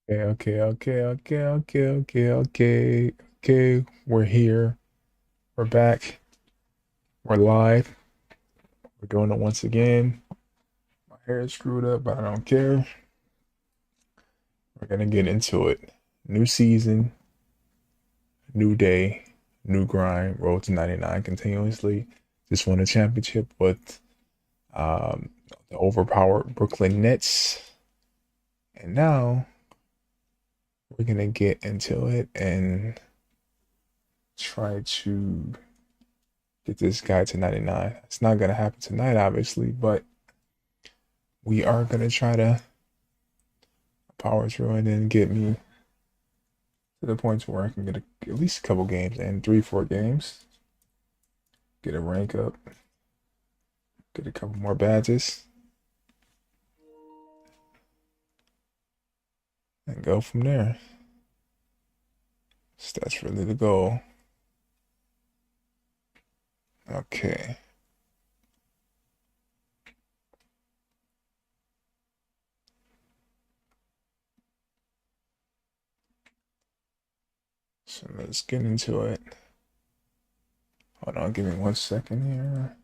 Okay. We're here. We're back. We're live. We're doing it once again. My hair is screwed up, but I don't care. We're gonna get into it. New season, new day, new grind. Road to 99 continuously. Just won a championship with um, the overpowered Brooklyn Nets, and now we're gonna get into it and try to get this guy to 99. It's not gonna happen tonight, obviously, but we are gonna try to power through and then get me to the point where I can get at least a couple games and 3, 4 games, get a rank up, get a couple more badges, and go from there. So that's really the goal. Okay. So let's get into it. Hold on, give me 1 second here.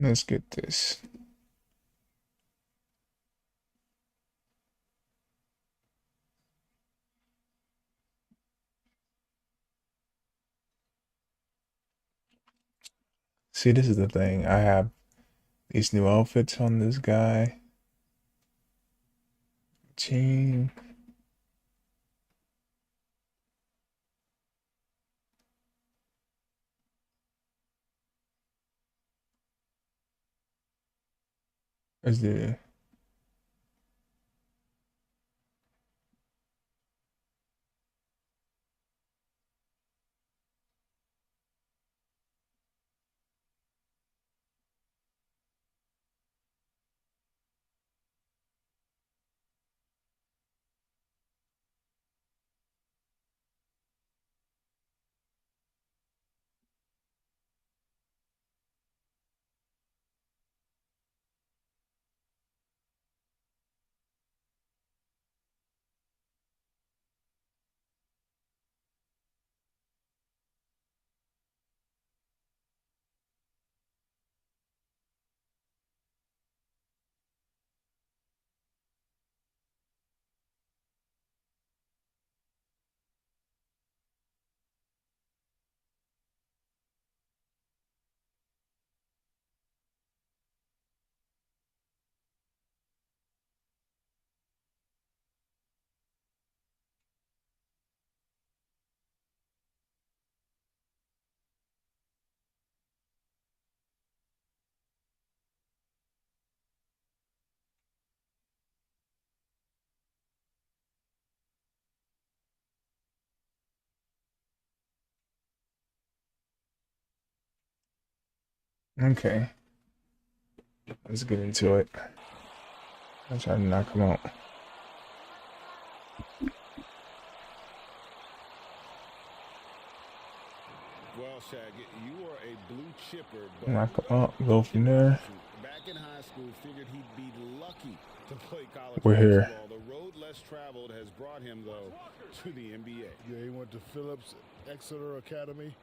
Let's get this. See, this is the thing. I have these new outfits on this guy. Team. Is the okay. Let's get into it. I'm trying to knock him out. Well, Shaq, you are a blue chipper, but Knock him a out. Go tough from kid to there. shoot. Back in high school, figured he'd be lucky to play college We're here. basketball. The road less traveled has brought him, though, to the NBA. Yeah, he went to Phillips Exeter Academy,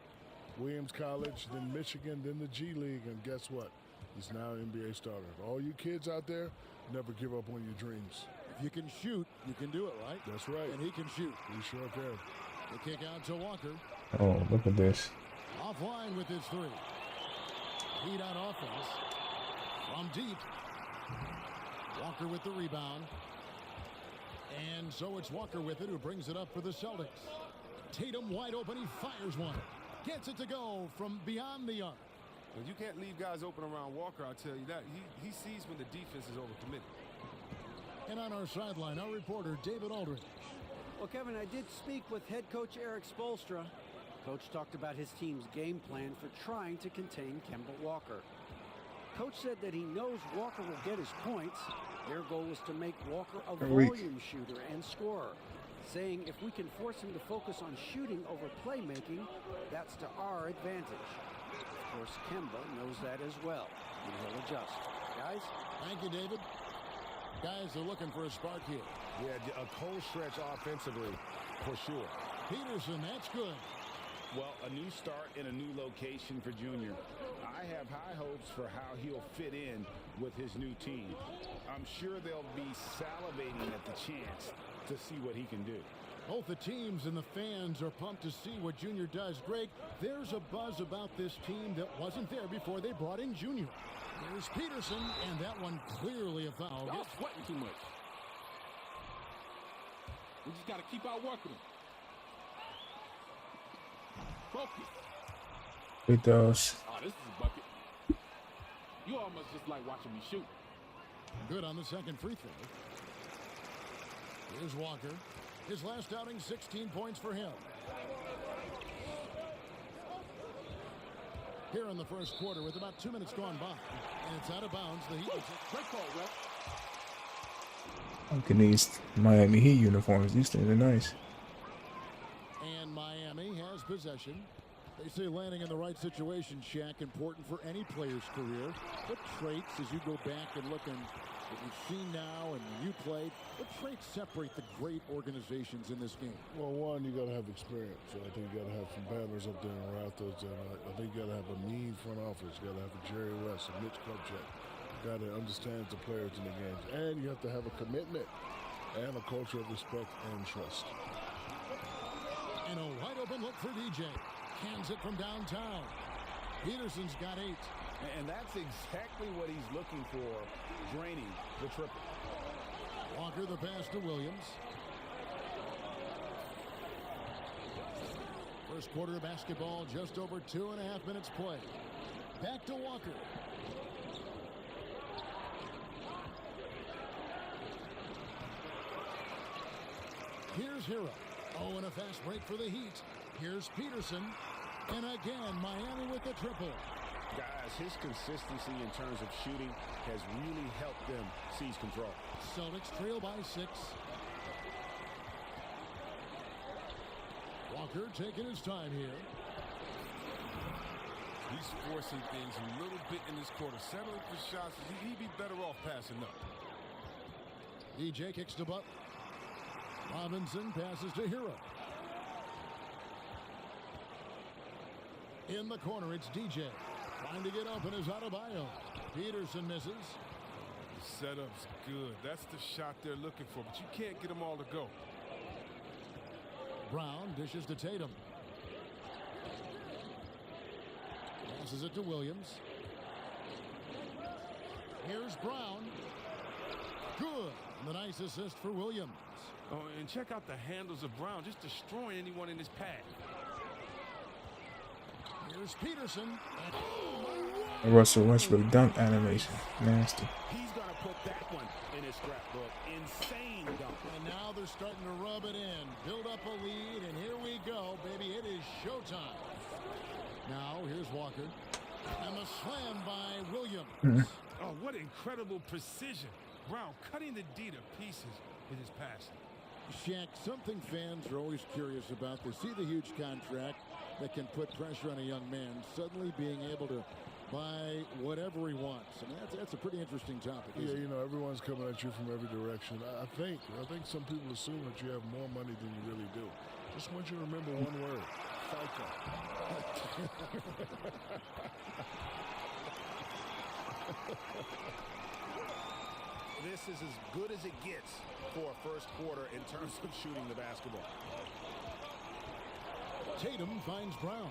Williams College, then Michigan, then the G League, and guess what? He's now an NBA starter. All you kids out there, never give up on your dreams. If you can shoot, you can do it, right? That's right. And he can shoot. He sure can. The kick out to Walker. Oh, look at this. Offline with his three. Heat on offense. From deep. Walker with the rebound. And so it's Walker with it who brings it up for the Celtics. Tatum wide open. He fires one. Gets it to go from beyond the arc. Well, you can't leave guys open around Walker, I'll tell you that. He sees when the defense is overcommitted. And on our sideline, our reporter, David Aldridge. Well, Kevin, I did speak with head coach Eric Spoelstra. Coach talked about his team's game plan for trying to contain Kemba Walker. Coach said that he knows Walker will get his points. Their goal was to make Walker a volume shooter and scorer, saying if we can force him to focus on shooting over playmaking, that's to our advantage. Of course, Kemba knows that as well, and he'll adjust. Guys? Thank you, David. Guys are looking for a spark here. Yeah, a cold stretch offensively, for sure. Peterson, that's good. Well, a new start in a new location for Junior. I have high hopes for how he'll fit in with his new team. I'm sure they'll be salivating at the chance to see what he can do. Both the teams and the fans are pumped to see what Junior does. Greg, there's a buzz about this team that wasn't there before they brought in Junior. There's Peterson, and that one clearly a foul. Y'all sweating too much. We just got to keep out working them. Focus. With those. Oh, this is a bucket. You almost just like watching me shoot. Good on the second free throw. Here's Walker. His last outing, 16 points for him. Here in the first quarter with about 2 minutes gone by. And it's out of bounds. The Heat will take Great call, Rep. Look at these Miami Heat uniforms. These things are nice. And Miami has possession. They say landing in the right situation, Shaq, important for any player's career. What traits, as you go back and look at what you've seen now and when you played, what traits separate the great organizations in this game? Well, one, you got to have experience. So I think you got to have some banners up there in the rafters, and I think you got to have a mean front office. You got to have a Jerry West, a Mitch Kupchak. You got to understand the players in the games, and you have to have a commitment and a culture of respect and trust. And a wide open look for DJ. Hands it from downtown. Peterson's got 8. And that's exactly what he's looking for, draining the triple. Walker the pass to Williams. First quarter of basketball, just over 2.5 minutes play. Back to Walker. Here's Hero. Oh, and a fast break for the Heat. Here's Peterson. And again, Miami with the triple. Guys, his consistency in terms of shooting has really helped them seize control. Celtics trail by 6. Walker taking his time here. He's forcing things a little bit in this quarter. Settling for shots. He'd be better off passing up. DJ kicks to Butler. Robinson passes to Hero. In the corner, it's DJ. Trying to get open is Adebayo. Peterson misses. The setup's good. That's the shot they're looking for, but you can't get them all to go. Brown dishes to Tatum. Passes it to Williams. Here's Brown. Good. And the nice assist for Williams. Oh, and check out the handles of Brown, just destroying anyone in his path. Here's Peterson. Russell Westbrook dunk animation. Nasty. He's going to put that one in his scrapbook. Insane dunk. And now they're starting to rub it in. Build up a lead, and here we go, baby. It is showtime. Now, here's Walker. And the slam by Williams. Oh, what incredible precision. Brown cutting the D to pieces with his passing. Shaq, something fans are always curious about. They see the huge contract that can put pressure on a young man, suddenly being able to buy whatever he wants. I mean, that's a pretty interesting topic. Yeah, you know, everyone's coming at you from every direction. I think some people assume that you have more money than you really do. Just want you to remember one word: FICA. This is as good as it gets for a first quarter in terms of shooting the basketball. Tatum finds Brown.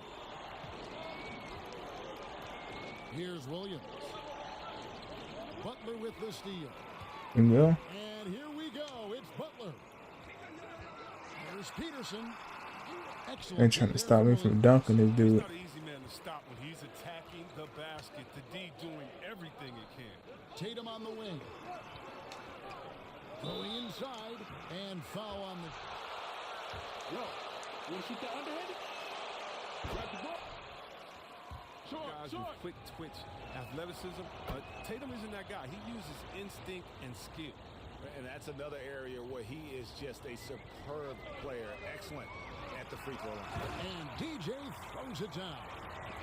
Here's Williams. Butler with the steal. And will. And here we go. It's Butler. Here's Peterson. Excellent. They're trying to stop me from dunking this He's dude. not an easy man to stop when he's attacking the basket. The D doing everything he can. Tatum on the wing. Going inside and foul on the. Yo, you want to shoot that underhanded? Grab the ball. Guys with quick twitch athleticism. Tatum isn't that guy. He uses instinct and skill. And that's another area where he is just a superb player. Excellent at the free throw line. And DJ throws it down.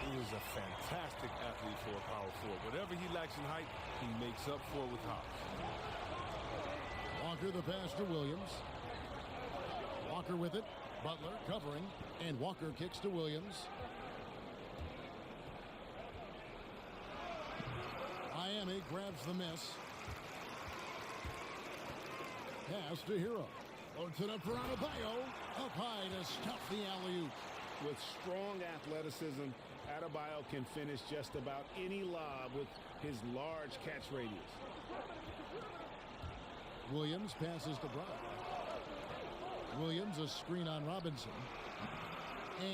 He is a fantastic athlete for a power forward. Whatever he lacks in height, he makes up for it with hops. Walker the pass to Williams. Walker with it. Butler covering. And Walker kicks to Williams. Miami grabs the miss. Pass to Hero. Loads it up for Adebayo. Up high to stuff the alley-oop. With strong athleticism, Adebayo can finish just about any lob with his large catch radius. Williams passes to Brown. Williams a screen on Robinson.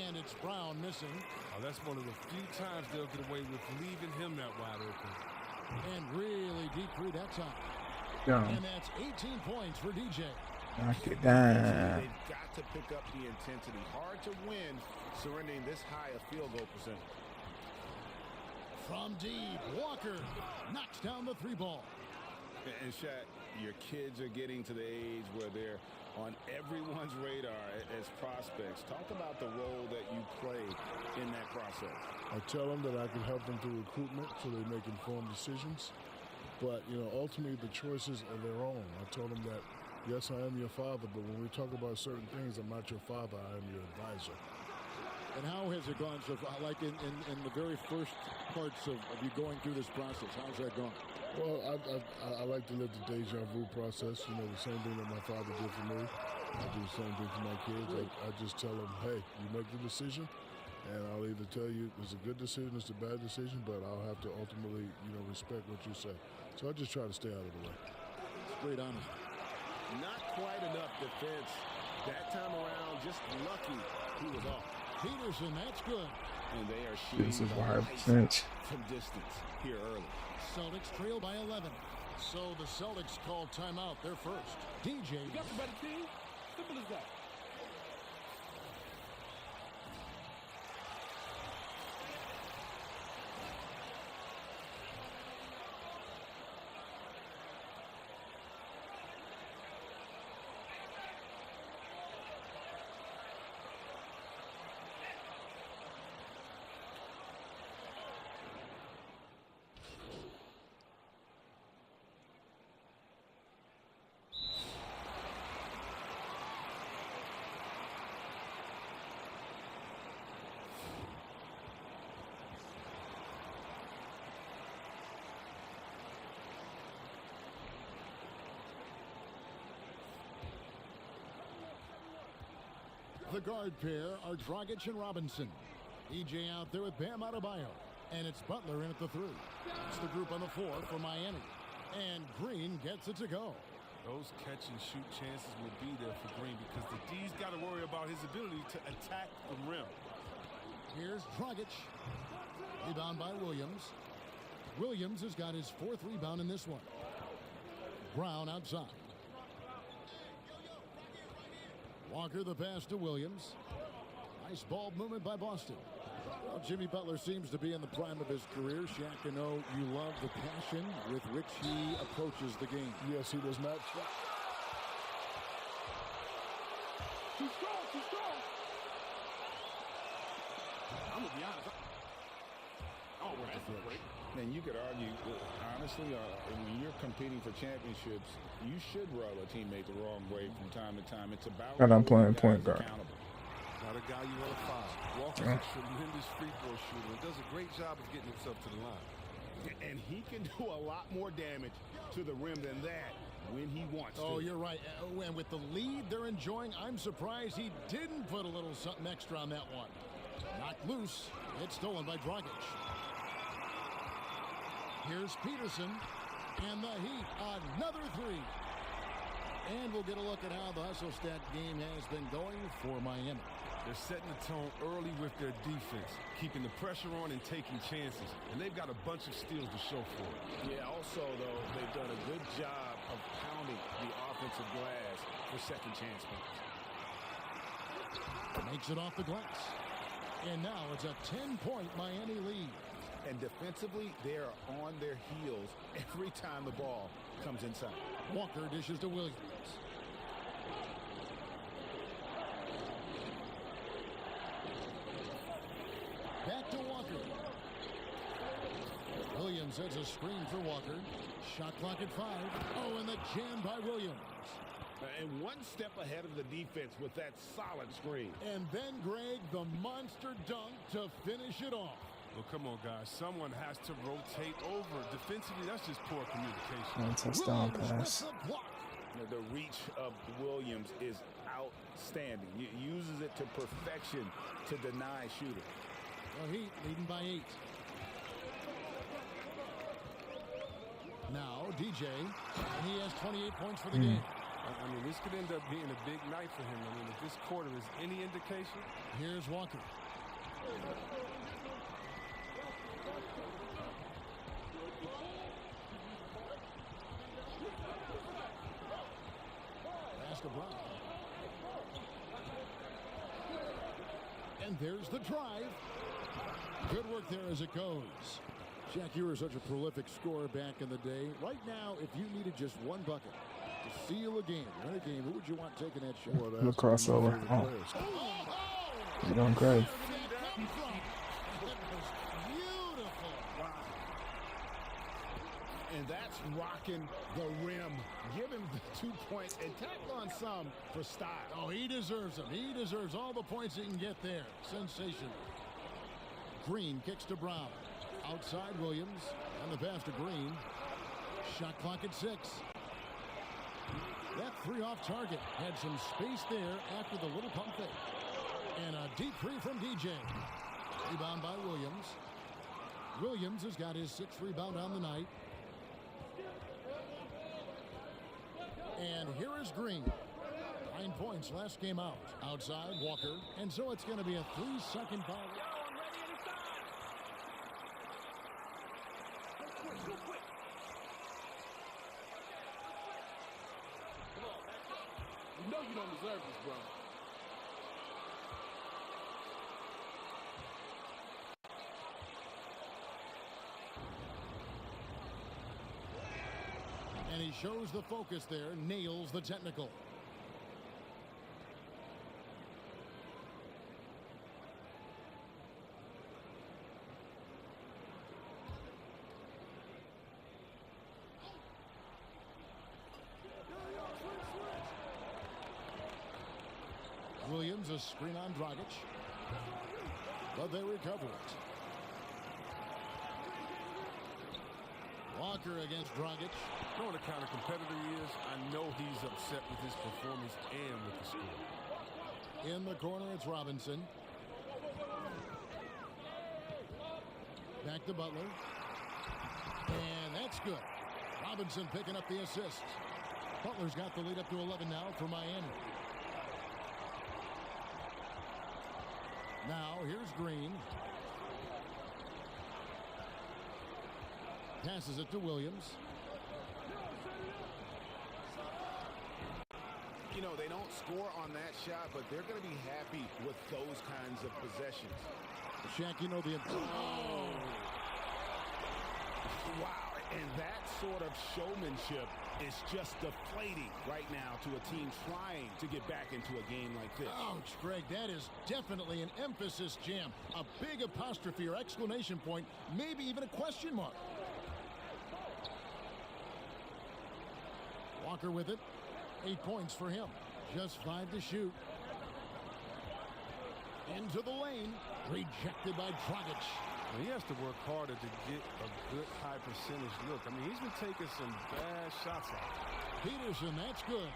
And it's Brown missing. Oh, that's one of the few times they'll get away with leaving him that wide open. And really deep three that time. Yeah. And that's 18 points for DJ. Knock it down. They've got to pick up the intensity. Hard to win surrendering this high a field goal percentage. From deep, Walker knocks down the three ball. And Shaq, your kids are getting to the age where they're on everyone's radar as prospects. Talk about the role that you play in that process. I tell them that I can help them through recruitment so they make informed decisions. But, you know, ultimately the choices are their own. I told them that, yes, I am your father, but when we talk about certain things, I'm not your father, I am your advisor. And how has it gone so far? Like in the very first parts of you going through this process, how's that gone? Well, I like to live the deja vu process. You know, the same thing that my father did for me. I do the same thing for my kids. I just tell them, hey, you make the decision, and I'll either tell you it's a good decision, it's a bad decision, but I'll have to ultimately, you know, respect what you say. So I just try to stay out of the way. Straight on. Not quite enough defense. That time around, just lucky he was off. Peterson, that's good. And they are shooting This is the wide lights percentage. from distance here early. Celtics trail by 11. So the Celtics call timeout. They're first. DJ. You got the better team? Simple as that. The guard pair are Dragic and Robinson. EJ out there with Bam Adebayo. And it's Butler in at the three. It's the group on the four for Miami. And Green gets it to go. Those catch and shoot chances will be there for Green because the D's got to worry about his ability to attack the rim. Here's Dragic. Rebound by Williams. Williams has got his fourth rebound in this one. Brown outside. Walker the pass to Williams. Nice ball movement by Boston. Well, Jimmy Butler seems to be in the prime of his career. Shaq, I know you love the passion with which he approaches the game. Yes, he does not stop. Too strong, too strong. I'm going to be honest. Oh, well, that's great. And you could argue, honestly, when you're competing for championships, you should rub a teammate the wrong way from time to time. It's about And I'm playing holding point guys guard. accountable. Not a guy you want to foul. Walker's a tremendous free throw shooter and does a great job of getting himself to the line. And he can do a lot more damage to the rim than that when he wants to. Oh, you're right. And with the lead they're enjoying, I'm surprised he didn't put a little something extra on that one. Knocked loose. It's stolen by Dragic. Here's Peterson. And the Heat, another three. And we'll get a look at how the hustle stat game has been going for Miami. They're setting the tone early with their defense, keeping the pressure on and taking chances. And they've got a bunch of steals to show for it. Yeah, also, though, they've done a good job of pounding the offensive glass for second chance points. Makes it off the glass. And now it's a 10-point Miami lead. And defensively, they are on their heels every time the ball comes inside. Walker dishes to Williams. Back to Walker. Williams sets a screen for Walker. Shot clock at 5. Oh, and the jam by Williams. And one step ahead of the defense with that solid screen. And then, Greg, the monster dunk to finish it off. Well, come on, guys. Someone has to rotate over. Defensively, that's just poor communication. And touchdown pass. The reach of Williams is outstanding. He uses it to perfection to deny shooting. The Heat leading by 8. Now, DJ, and he has 28 points for the game. I mean, this could end up being a big night for him. I mean, if this quarter is any indication. Here's Walker. Pass to Brown. And there's the drive. Good work there as it goes. Shaq, you were such a prolific scorer back in the day. Right now, if you needed just one bucket to seal a game, win a game, who would you want taking that shot? The crossover. Oh. You're doing great. And that's rocking the rim. Give him the 2 points and tack on some for style. Oh, he deserves them. He deserves all the points he can get there. Sensational. Green kicks to Brown. Outside Williams. And the pass to Green. Shot clock at 6. That three off target. Had some space there after the little pump fake. And a deep three from DJ. Rebound by Williams. Williams has got his 6th rebound on the night. And here is Green. 9 points last game out. Outside Walker. And so it's going to be a 3-second foul. You know you don't deserve this, bro. And he shows the focus there, nails the technical. Williams, a screen on Dragic. But they recover it. Walker against Dragic. Knowing the kind of competitor he is, I know he's upset with his performance and with the score. In the corner, it's Robinson. Back to Butler. And that's good. Robinson picking up the assist. Butler's got the lead up to 11 now for Miami. Now, here's Green. Passes it to Williams. You know, they don't score on that shot, but they're going to be happy with those kinds of possessions. Shaq, you know the... Oh! Wow, and that sort of showmanship is just deflating right now to a team trying to get back into a game like this. Ouch, Greg, that is definitely an emphasis jam. A big apostrophe or exclamation point, maybe even a question mark. Walker with it. 8 points for him. Just 5 to shoot. Into the lane. Rejected by Dragic. He has to work harder to get a good high percentage look. I mean, he's been taking some bad shots out. Peterson, that's good.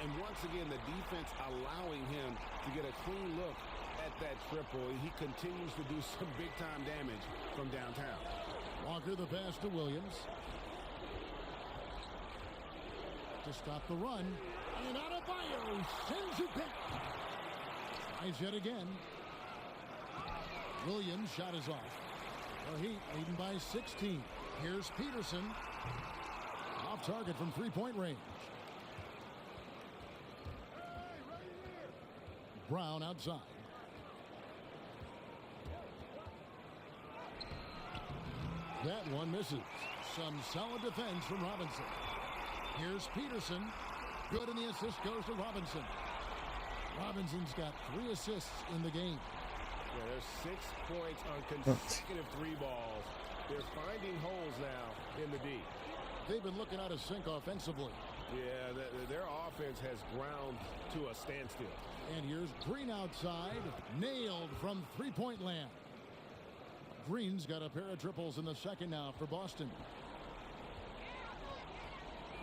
And once again, the defense allowing him to get a clean look at that triple. He continues to do some big-time damage from downtown. Walker the pass to Williams. to stop the run. And Adebayo sends it back. Tries yet again. Williams' shot is off. The Heat leading by 16. Here's Peterson. Off target from three-point range. Brown outside. That one misses. Some solid defense from Robinson. Here's Peterson. Good, and the assist goes to Robinson. Robinson's got 3 assists in the game. Yeah, there's 6 points on consecutive 3 balls. They're finding holes now in the D. They've been looking out of sync offensively. Yeah, their offense has ground to a standstill. And here's Green outside. Nailed from three-point land. Green's got a pair of triples in the second now for Boston.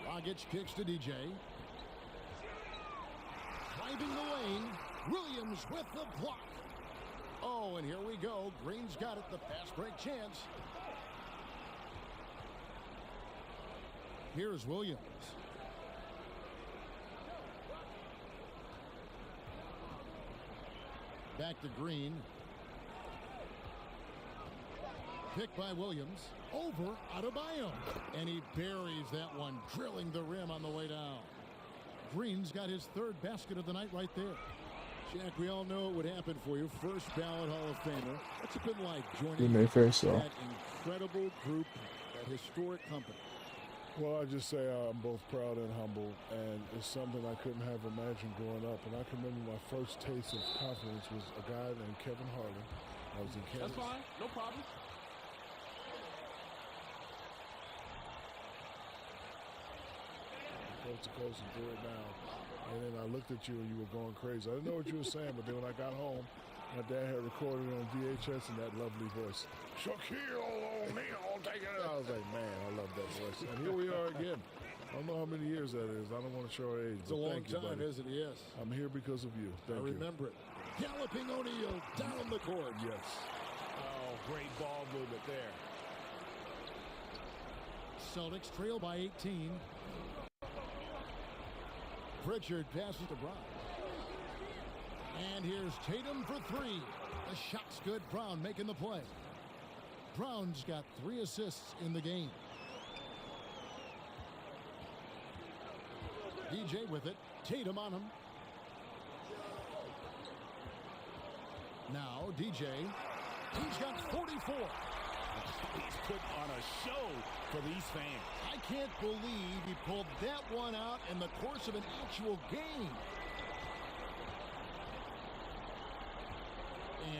Dragic kicks to DJ. Driving the lane. Williams with the block. Oh, and here we go. Green's got it. The fast break chance. Here's Williams. Back to Green. Picked by Williams. Over Adebayo. And he buries that one, drilling the rim on the way down. Green's got his 3rd basket of the night right there. Jack, we all know it would happen for you. First ballot Hall of Famer. What's it been like joining that incredible group, that historic company? Well, I just say I'm both proud and humble, and it's something I couldn't have imagined growing up. And I can remember my first taste of confidence was a guy named Kevin Harlan. I was in Kansas. That's fine. No problem. Coast to coast and threw it down. And then I looked at you and you were going crazy. I didn't know what you were saying, but then when I got home, my dad had recorded it on VHS in that lovely voice. Shaquille O'Neal, take it. I was like, man, I love that voice. And here we are again. I don't know how many years that is. I don't want to show our age. It's a long time, isn't it? Yes. I'm here because of you. Thank you. I remember it. Galloping O'Neal down the court. Yes. Oh, great ball movement there. Celtics trail by 18. Pritchard passes to Brown. And here's Tatum for 3. The shot's good. Brown making the play. Brown's got 3 assists in the game. DJ with it. Tatum on him. Now DJ. He's got 44. He's put on a show for these fans. I can't believe he pulled that one out in the course of an actual game.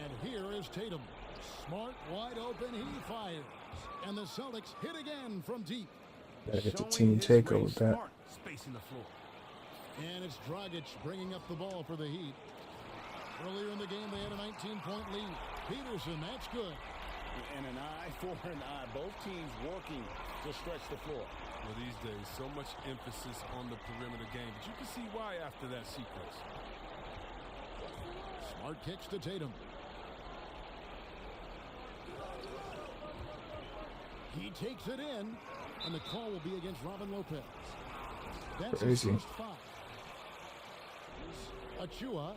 And here is Tatum. Smart, wide open, he fires. And the Celtics hit again from deep. Gotta get the team takeover with that. Spacing the floor. And it's Dragic bringing up the ball for the Heat. Earlier in the game, they had a 19-point lead. Peterson, that's good. And an eye for an eye. Both teams working to stretch the floor. Well, these days, so much emphasis on the perimeter game. But you can see why after that sequence. Smart kicks to Tatum. He takes it in, and the call will be against Robin Lopez. That's crazy. His first foul. Achua.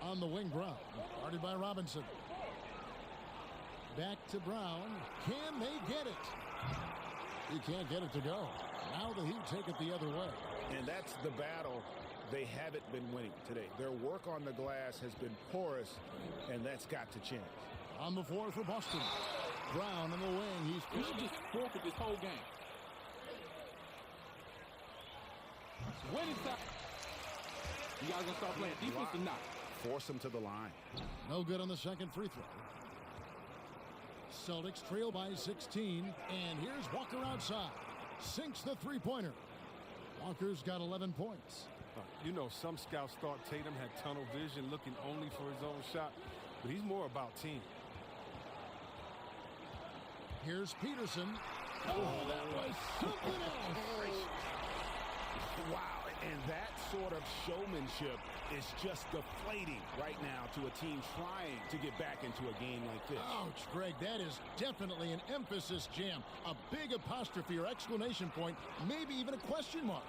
On the wing, Brown. Guarded by Robinson. Back to Brown. Can they get it? He can't get it to go. Now the Heat take it the other way. And that's the battle they haven't been winning today. Their work on the glass has been porous, and that's got to change. On the floor for Boston. Brown in the wing. He should just forfeit this whole game. When it's out, you guys gonna start playing defense or not? Force them to the line. No good on the second free throw. Celtics trail by 16, and here's Walker outside. Sinks the three-pointer. Walker's got 11 points. You know, some scouts thought Tatum had tunnel vision, looking only for his own shot, but he's more about team. Here's Peterson. Oh, that was something else. Wow, and that sort of showmanship is just deflating right now to a team trying to get back into a game like this. Ouch, Greg, that is definitely an emphasis jam. A big apostrophe or exclamation point, maybe even a question mark.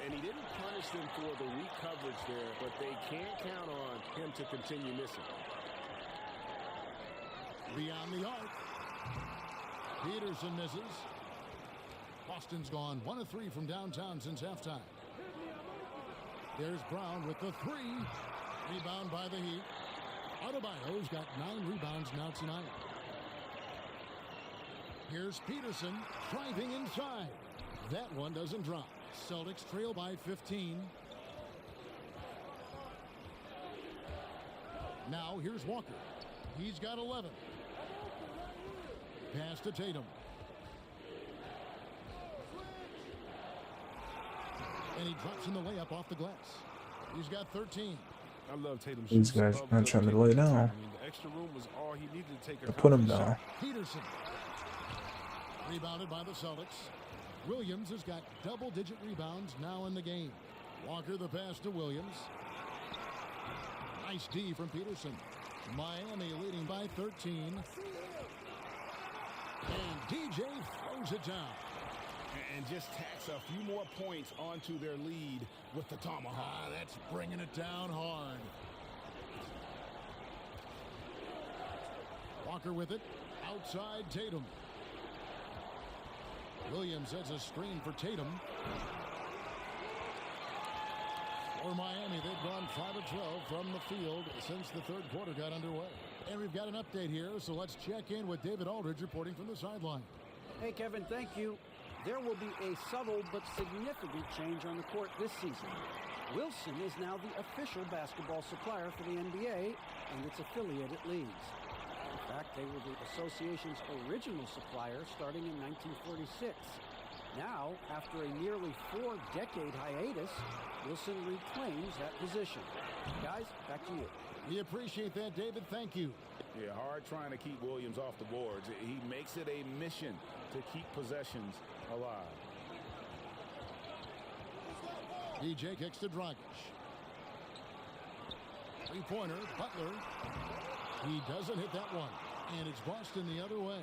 And he didn't punish them for the weak coverage there, but they can't count on him to continue missing. Beyond the arc. Peterson misses. Boston's gone 1 of 3 from downtown since halftime. There's Brown with the three. Rebound by the Heat. Adebayo's got 9 rebounds now tonight. Here's Peterson driving inside. That one doesn't drop. Celtics trail by 15. Now here's Walker. He's got 11. Pass to Tatum. And he drops in the layup off the glass. He's got 13. I love Tatum's These shooting. guys not trying to lay down. I mean, the extra room was all he needed to take a Put him confident down. shot. Peterson. Rebounded by the Celtics. Williams has got double-digit rebounds now in the game. Walker the pass to Williams. Nice D from Peterson. Miami leading by 13. And DJ throws it down. And just tacks a few more points onto their lead with the tomahawk. That's bringing it down hard. Walker with it. Outside Tatum. Williams sets a screen for Tatum. For Miami, they've gone 5 of 12 from the field since the third quarter got underway. And we've got an update here, so let's check in with David Aldridge reporting from the sideline. Hey, Kevin, thank you. There will be a subtle but significant change on the court this season. Wilson is now the official basketball supplier for the NBA and its affiliated leagues. In fact, they were the association's original supplier starting in 1946. Now, after a nearly 4-decade hiatus, Wilson reclaims that position. Guys, back to you. We appreciate that, David. Thank you. Yeah, hard trying to keep Williams off the boards. He makes it a mission to keep possessions alive. DJ kicks to Dragic. Three-pointer, Butler. He doesn't hit that one. And it's Boston the other way.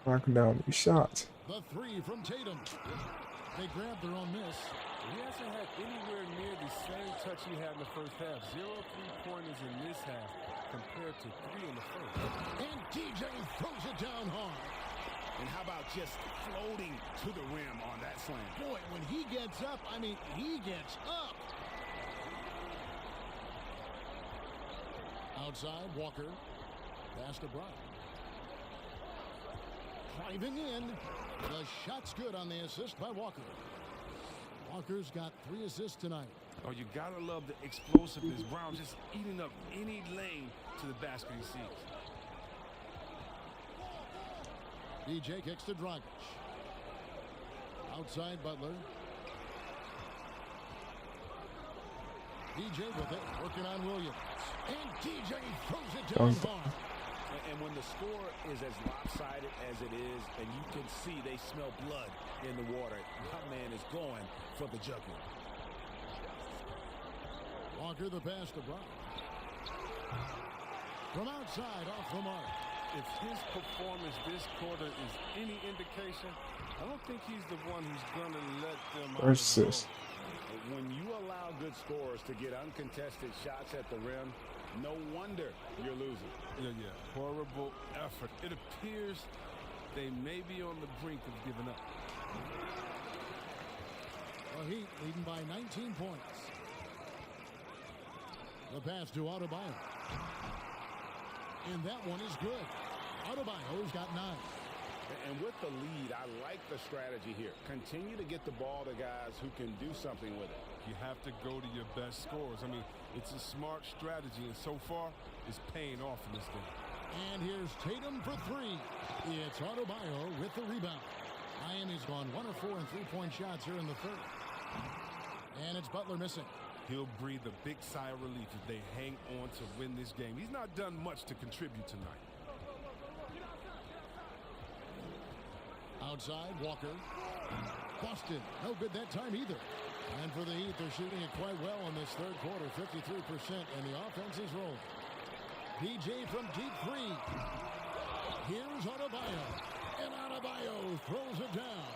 Knocking down these shots. The three from Tatum. They grabbed their own miss. He hasn't had anywhere near the same touch he had in the first half. 0 3-pointers in this half compared to 3 in the first. And DJ throws it down hard. And how about just floating to the rim on that slam? Boy, when he gets up, I mean, he gets up. Outside, Walker. Pass to Brown. Driving in. The shot's good on the assist by Walker. Walker's got 3 assists tonight. Oh, you gotta love the explosiveness. Brown just eating up any lane to the basket he sees. DJ kicks to Dragic. Outside Butler. DJ with it, working on Williams. And DJ throws it down hard. And when the score is as lopsided as it is, and you can see they smell blood in the water, my man is going for the jugular. Walker the pass to Brown. From outside, off the mark. If his performance this quarter is any indication, I don't think he's the one who's going to let them out of the Assist. hole. When you allow good scorers to get uncontested shots at the rim, no wonder you're losing. Yeah. Horrible effort. It appears they may be on the brink of giving up. The Heat leading by 19 points. The pass to Adebayo. And that one is good. Adebayo's got 9. And with the lead, I like the strategy here. Continue to get the ball to guys who can do something with it. You have to go to your best scorers. I mean, it's a smart strategy, and so far, it's paying off in this game. And here's Tatum for 3. It's Adebayo with the rebound. Miami's gone 1 of 4 in three-point shots here in the third. And it's Butler missing. He'll breathe a big sigh of relief if they hang on to win this game. He's not done much to contribute tonight. Outside, Walker. Boston, no good that time either. And for the Heat, they're shooting it quite well in this third quarter, 53%, and the offense is rolling. PJ from deep 3. Here's Adebayo. And Adebayo throws it down.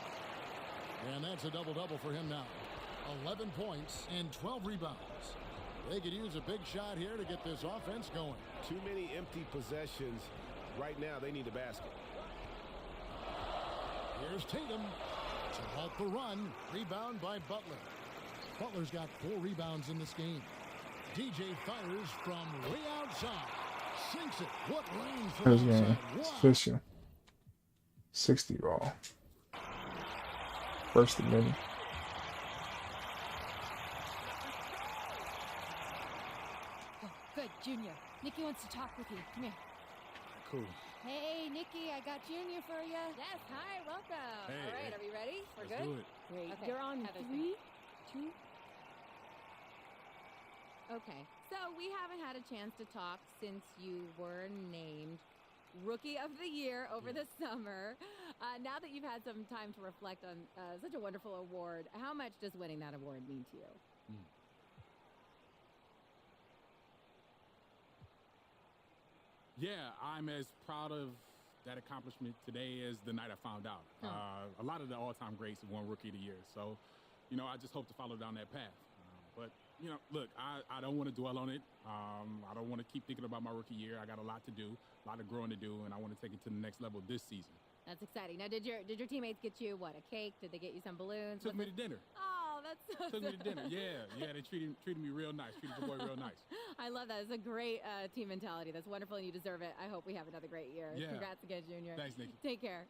And that's a double-double for him now. 11 points and 12 rebounds. They could use a big shot here to get this offense going. Too many empty possessions. Right now, they need a basket. Here's Tatum to halt the run. Rebound by Butler. Butler's got 4 rebounds in this game. DJ fires from way outside. Sinks it. What range from This game outside. is Wow. fishing. 60 ball. First of many. Oh, good, Junior. Nikki wants to talk with you. Come here. Cool. Hey, Nikki, I got Junior for you. Yes, hi, welcome. Hey, All right, hey. are we ready? We're Let's good? do it. Great. Okay, You're on Heather's 3, 2. Okay, so we haven't had a chance to talk since you were named Rookie of the Year over the summer. Now that you've had some time to reflect on such a wonderful award, how much does winning that award mean to you? Yeah, I'm as proud of that accomplishment today as the night I found out. A lot of the all-time greats have won Rookie of the Year. So, I just hope to follow down that path. But, look, I don't want to dwell on it. I don't want to keep thinking about my rookie year. I got a lot to do, a lot of growing to do, and I want to take it to the next level this season. That's exciting. Now, did your teammates get you, what, a cake? Did they get you some balloons? Took me to dinner. Oh, that's so Took me to dinner. Yeah, they treated me real nice. Treated your boy real nice. I love that. It's a great team mentality. That's wonderful, and you deserve it. I hope we have another great year. Yeah. Congrats again, Junior. Thanks, Nikki. Take care.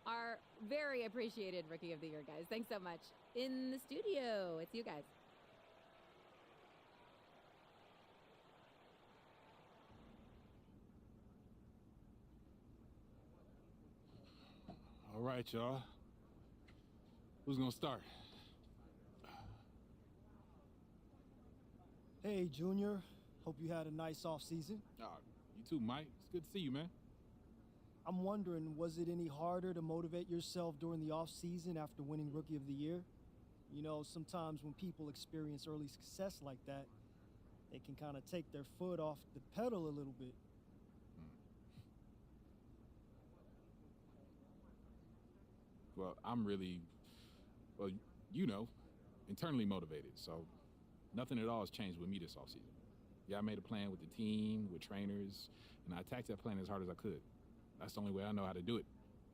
Our very appreciated Rookie of the Year, guys. Thanks so much. In the studio, it's you guys. All right, y'all. Who's going to start? Hey, Junior. Hope you had a nice off season. You too, Mike. It's good to see you, man. I'm wondering, was it any harder to motivate yourself during the off season after winning Rookie of the Year? Sometimes when people experience early success like that, they can kind of take their foot off the pedal a little bit. Well, I'm really, internally motivated. So nothing at all has changed with me this offseason. Yeah, I made a plan with the team, with trainers, and I attacked that plan as hard as I could. That's the only way I know how to do it.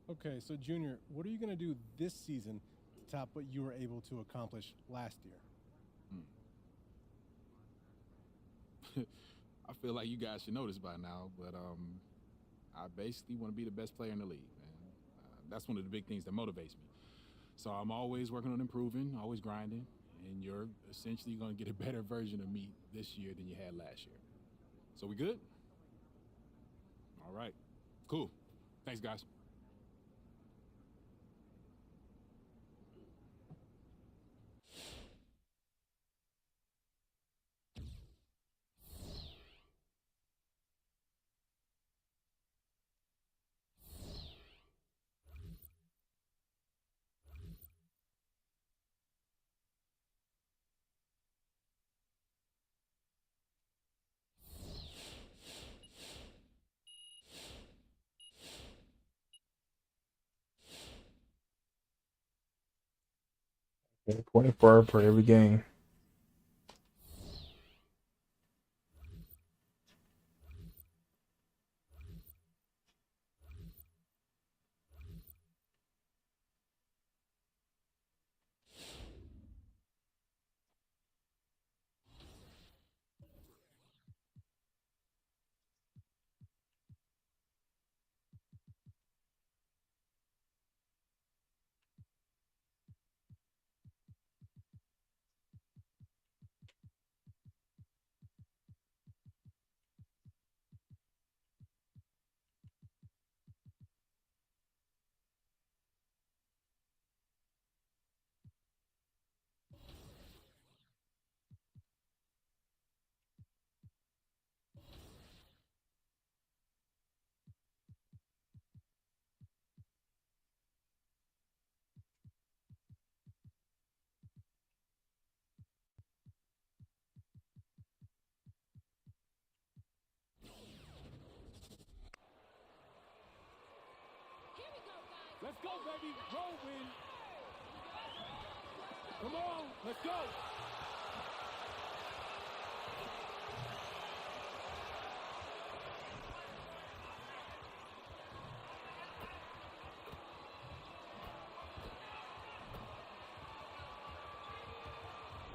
Okay, so Junior, what are you going to do this season to top what you were able to accomplish last year? I feel like you guys should know this by now, but I basically want to be the best player in the league, man. That's one of the big things that motivates me. So I'm always working on improving, always grinding, and you're essentially going to get a better version of me this year than you had last year. So we good? All right. Cool. Thanks, guys. 24 per every game. Let's go, baby. Roll, win. Come on, let's go.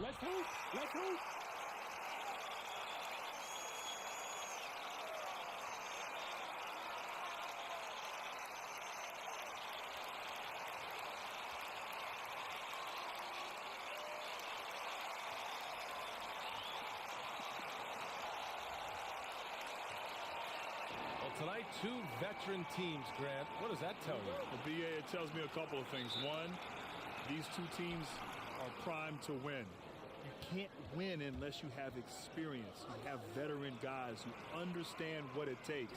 Let's hoop. Let's hoop. Tonight, two veteran teams, Grant. What does that tell you? Well, BA, it tells me a couple of things. One, these two teams are primed to win. You can't win unless you have experience. You have veteran guys who understand what it takes.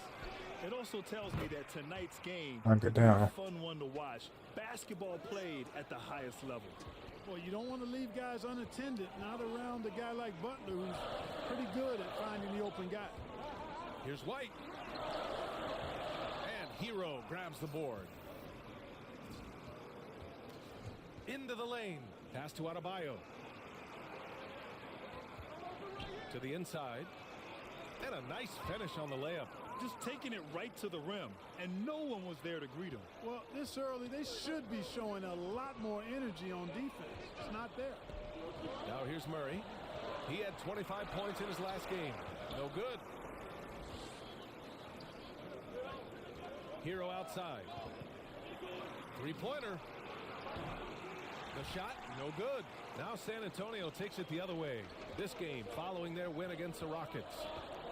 It also tells me that tonight's game Knock it will be down. a fun one to watch. Basketball played at the highest level. Well, you don't want to leave guys unattended, not around a guy like Butler, who's pretty good at finding the open guy. Here's White. Hero grabs the board. Into the lane. Pass to Adebayo. To the inside. And a nice finish on the layup. Just taking it right to the rim, and no one was there to greet him. Well, this early, they should be showing a lot more energy on defense. It's not there. Now here's Murray. He had 25 points in his last game. No good. Hero outside. Three-pointer. The shot, no good. Now San Antonio takes it the other way. This game following their win against the Rockets.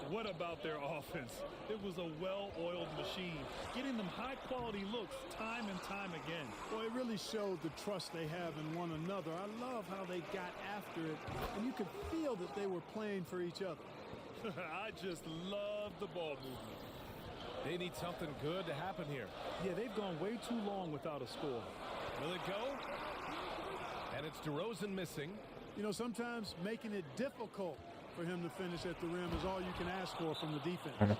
What about their offense? It was a well-oiled machine, getting them high-quality looks time and time again. Well, it really showed the trust they have in one another. I love how they got after it, and you could feel that they were playing for each other. I just love the ball movement. They need something good to happen here. Yeah, they've gone way too long without a score. Will it go? And it's DeRozan missing. You know, sometimes making it difficult for him to finish at the rim is all you can ask for from the defense.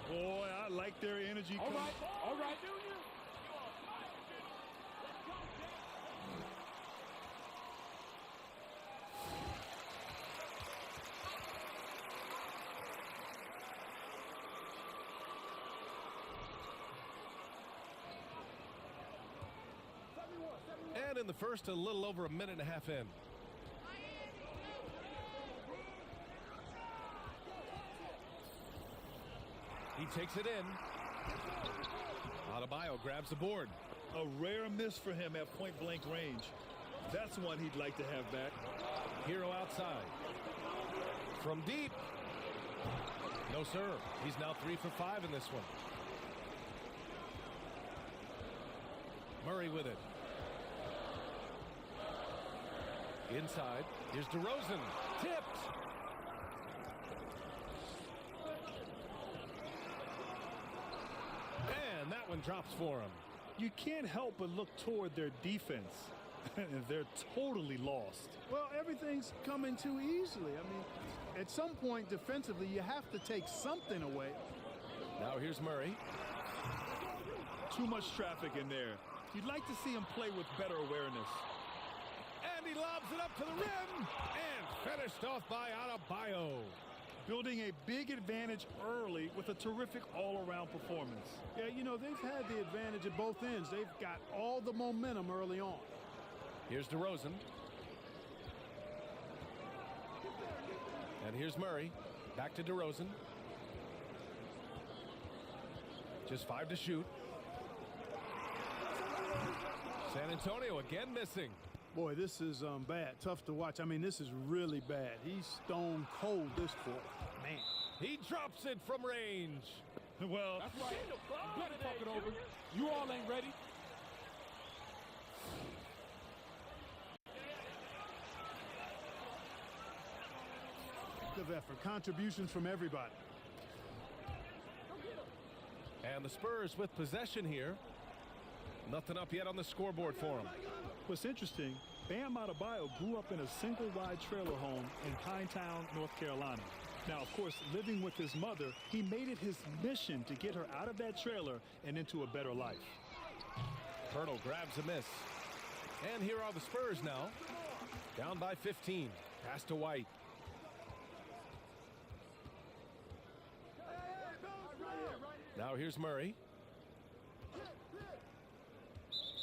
Boy, I like their energy. All right, all right. And in the first, a little over a minute and a half in. He takes it in. Adebayo grabs the board. A rare miss for him at point-blank range. That's one he'd like to have back. Hero outside. From deep. No, sir. He's now 3 for 5 in this one. Murray with it. Inside. Here's DeRozan. Tipped. And that one drops for him. You can't help but look toward their defense. They're totally lost. Well, everything's coming too easily. I mean, at some point defensively, you have to take something away. Now here's Murray. Too much traffic in there. You'd like to see him play with better awareness. And he lobs it up to the rim. And finished off by Adebayo. Building a big advantage early with a terrific all-around performance. Yeah, you know, they've had the advantage at both ends. They've got all the momentum early on. Here's DeRozan. And here's Murray. Back to DeRozan. Just 5 to shoot. San Antonio again missing. Boy, this is bad. Tough to watch. I mean, this is really bad. He's stone cold this quarter. Man. He drops it from range. Well, that's right. You better talk it over. You all ain't ready. Good effort. Contributions from everybody. And the Spurs with possession here. Nothing up yet on the scoreboard for him. What's interesting, Bam Adebayo grew up in a single-wide trailer home in Pinetown, North Carolina. Now, of course, living with his mother, he made it his mission to get her out of that trailer and into a better life. Pirtle grabs a miss. And here are the Spurs now. Down by 15. Pass to White. Now here's Murray.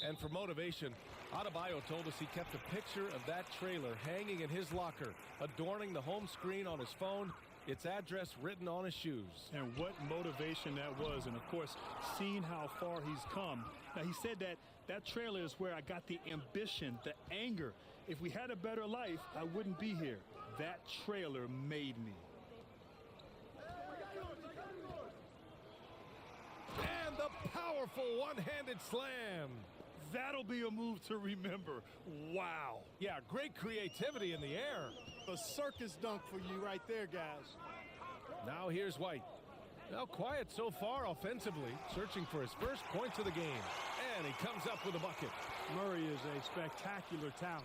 And for motivation, Adebayo told us he kept a picture of that trailer hanging in his locker, adorning the home screen on his phone, its address written on his shoes. And what motivation that was, and of course, seeing how far he's come. Now, he said that that trailer is where I got the ambition, the anger. If we had a better life, I wouldn't be here. That trailer made me. And the powerful one-handed slam. That'll be a move to remember. Wow. Yeah, great creativity in the air. A circus dunk for you right there, guys. Now here's White. Now quiet so far offensively, searching for his first points of the game. And he comes up with a bucket. Murray is a spectacular talent.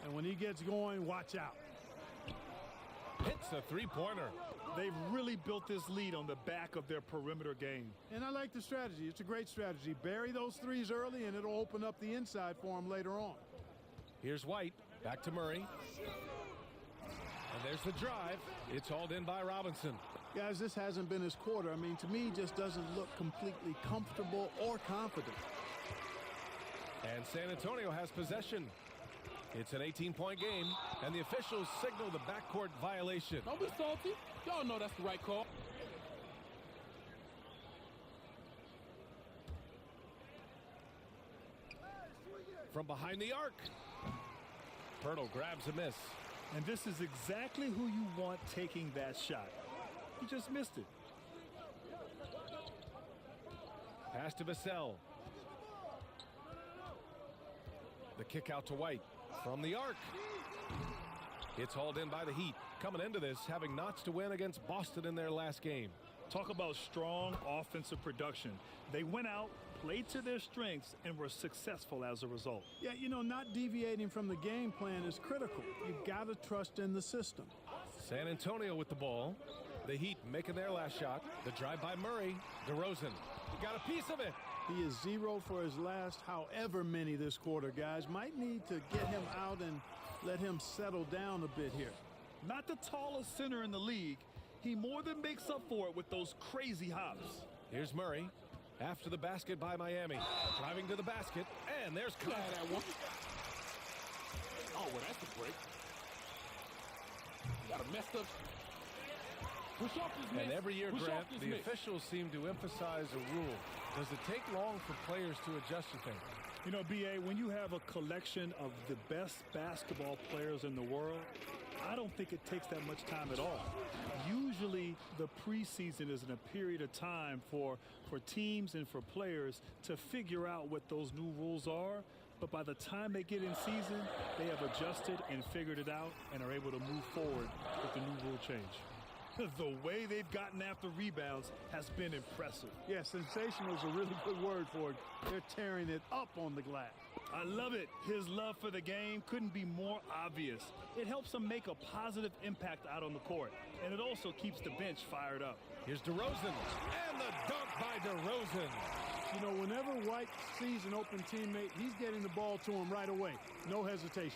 And when he gets going, watch out. Hits a three-pointer. They've really built this lead on the back of their perimeter game. And I like the strategy. It's a great strategy. Bury those threes early, and it'll open up the inside for them later on. Here's White. Back to Murray. And there's the drive. It's hauled in by Robinson. Guys, this hasn't been his quarter. I mean, to me, just doesn't look completely comfortable or confident. And San Antonio has possession. It's an 18-point game, and the officials signal the backcourt violation. Don't be salty. Y'all know that's the right call. From behind the arc. Pirtle grabs a miss. And this is exactly who you want taking that shot. He just missed it. Pass to Vassell. The kick out to White. From the arc. It's hauled in by the Heat. Coming into this, having knots to win against Boston in their last game. Talk about strong offensive production. They went out, played to their strengths, and were successful as a result. Yeah, you know, not deviating from the game plan is critical. You've got to trust in the system. San Antonio with the ball. The Heat making their last shot. The drive by Murray. DeRozan. He got a piece of it. He is 0 for his last however many this quarter, guys. Might need to get him out and let him settle down a bit here. Not the tallest center in the league. He more than makes up for it with those crazy hops. Here's Murray. After the basket by Miami. Driving to the basket. And there's contact. That one. Oh, well, that's a break. Got a messed up. Push off this miss. And every year, Push Grant, the miss. officials seem to emphasize a rule. Does it take long for players to adjust, you think? You know, B.A., when you have a collection of the best basketball players in the world, I don't think it takes that much time at all. Usually, the preseason is in a period of time for teams and for players to figure out what those new rules are. But by the time they get in season, they have adjusted and figured it out and are able to move forward with the new rule change. The way they've gotten after rebounds has been impressive. Yeah, sensational is a really good word for it. They're tearing it up on the glass. I love it. His love for the game couldn't be more obvious. It helps him make a positive impact out on the court, and it also keeps the bench fired up. Here's DeRozan, and the dunk by DeRozan. You know, whenever White sees an open teammate, he's getting the ball to him right away. No hesitation.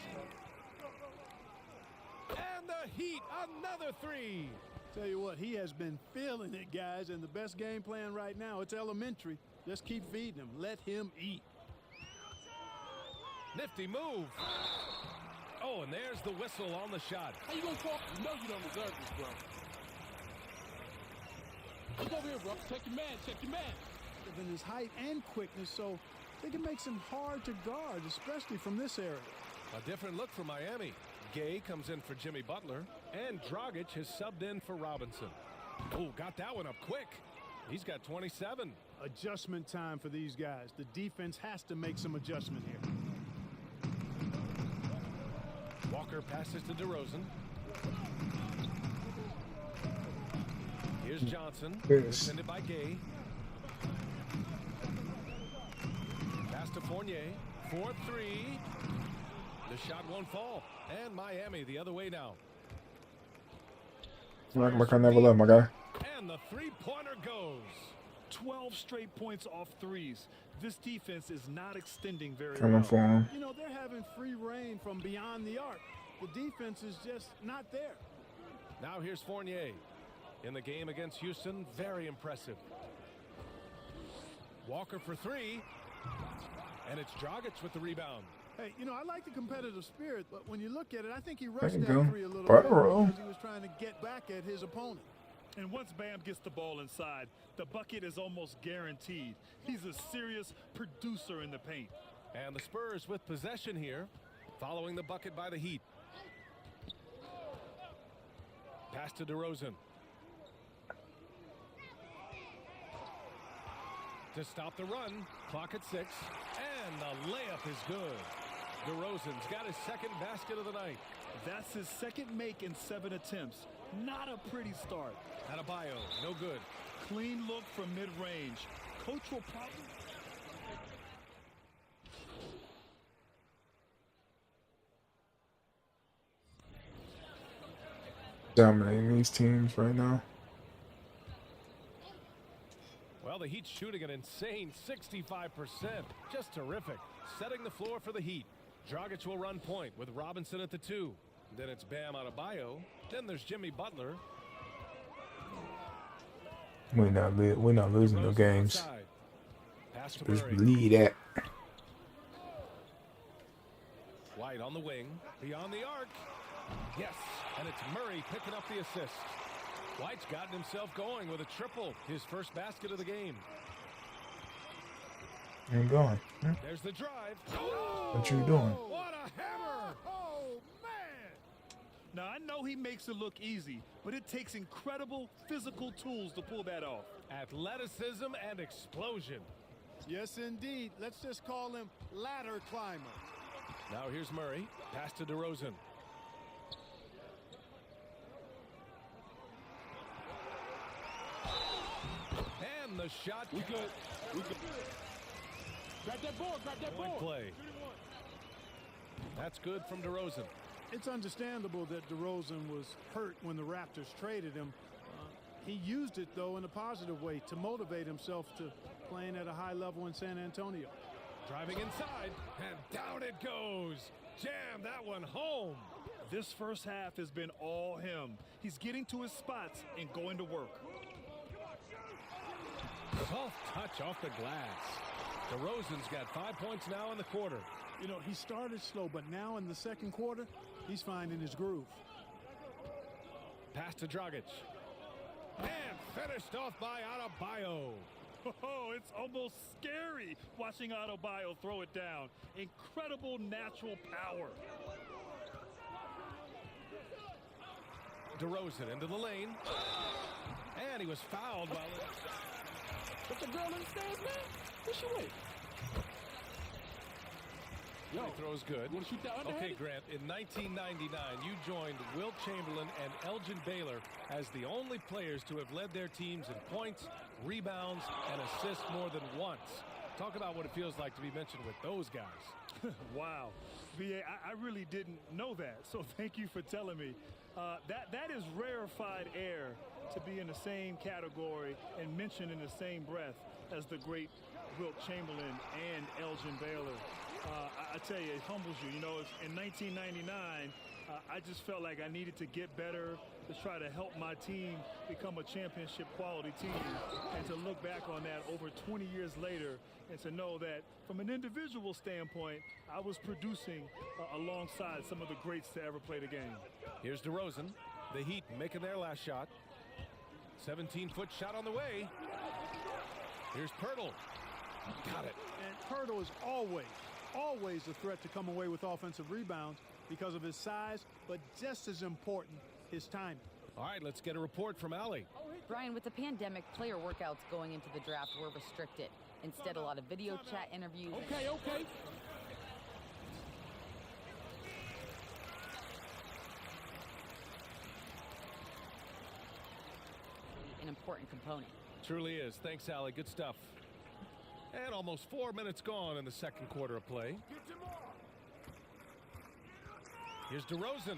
And the Heat, another three. Tell you what, he has been feeling it, guys, and the best game plan right now, it's elementary. Just keep feeding him. Let him eat. Nifty move. Oh, and there's the whistle on the shot. How you gonna call? You know you don't deserve this, bro. Look over here, bro. Check your man. Check your man. Given his height and quickness, so they can make him hard to guard, especially from this area. A different look for Miami. Gay comes in for Jimmy Butler, and Dragic has subbed in for Robinson. Oh, got that one up quick. He's got 27. Adjustment time for these guys. The defense has to make some adjustment here. Walker passes to DeRozan. Here's Johnson. Defended by Gay. Pass to Fournier. 4-3. The shot won't fall. And Miami the other way now. Mark never left, my guy. And the three-pointer goes. 12 straight points off threes. This defense is not extending very Coming well. for him. You know, they're having free reign from beyond the arc. The defense is just not there. Now here's Fournier. In the game against Houston, very impressive. Walker for three. And it's Dragic with the rebound. Hey, you know, I like the competitive spirit, but when you look at it, I think he rushed There you that go. three a little Butter bit roll. because he was trying to get back at his opponent. And once Bam gets the ball inside, the bucket is almost guaranteed. He's a serious producer in the paint. And the Spurs with possession here, following the bucket by the Heat. Pass to DeRozan. To stop the run, clock at 6, and the layup is good. DeRozan's got his second basket of the night. That's his second make in 7 attempts. Not a pretty start. Adebayo, no good. Clean look from mid-range. Coach will probably... Dominating these teams right now. Well, the Heat shooting an insane 65%. Just terrific. Setting the floor for the Heat. Dragic will run point with Robinson at the 2. Then it's Bam Adebayo. Then there's Jimmy Butler. We're not losing no games. Pass to Just Murray. lead that. White on the wing. Beyond the arc. Yes. And it's Murray picking up the assist. White's gotten himself going with a triple. His first basket of the game. Ain't going. There's the drive. What you doing? What a hammer! Oh, man! Now, I know he makes it look easy, but it takes incredible physical tools to pull that off. Athleticism and explosion. Yes, indeed. Let's just call him ladder climber. Now here's Murray. Pass to DeRozan. And the shot. We good. We good. Grab that board. Grab that board. Play. That's good from DeRozan. It's understandable that DeRozan was hurt when the Raptors traded him. He used it, though, in a positive way to motivate himself to playing at a high level in San Antonio. Driving inside, and down it goes. Jam that one home. This first half has been all him. He's getting to his spots and going to work. Soft touch off the glass. DeRozan's got 5 points now in the quarter. You know, he started slow, but now in the second quarter, he's finding his groove. Pass to Dragic. And finished off by Adebayo. Oh, it's almost scary watching Adebayo throw it down. Incredible natural power. DeRozan into the lane. And he was fouled by... Put the girl in the stands, man. What you with? Yo, he throws good. You want to shoot that Okay, underhanded? Grant, in 1999, you joined Wilt Chamberlain and Elgin Baylor as the only players to have led their teams in points, rebounds, and assists more than once. Talk about what it feels like to be mentioned with those guys. Wow. VA, I really didn't know that, so thank you for telling me. That is rarefied air to be in the same category and mentioned in the same breath as the great Wilt Chamberlain and Elgin Baylor. I tell you, it humbles you. You know, in 1999, I just felt like I needed to get better to try to help my team become a championship quality team, and to look back on that over 20 years later and to know that from an individual standpoint, I was producing alongside some of the greats to ever play the game. Here's DeRozan. The Heat making their last shot. 17-foot shot on the way. Here's Pirtle. Got it. And Pirtle is always a threat to come away with offensive rebounds because of his size, but just as important, his timing. All right, let's get a report from Allie. Brian, with the pandemic, player workouts going into the draft were restricted. Instead, a lot of video chat interviews. Okay. An important component. Truly is. Thanks, Allie. Good stuff. And almost 4 minutes gone in the second quarter of play. Here's DeRozan.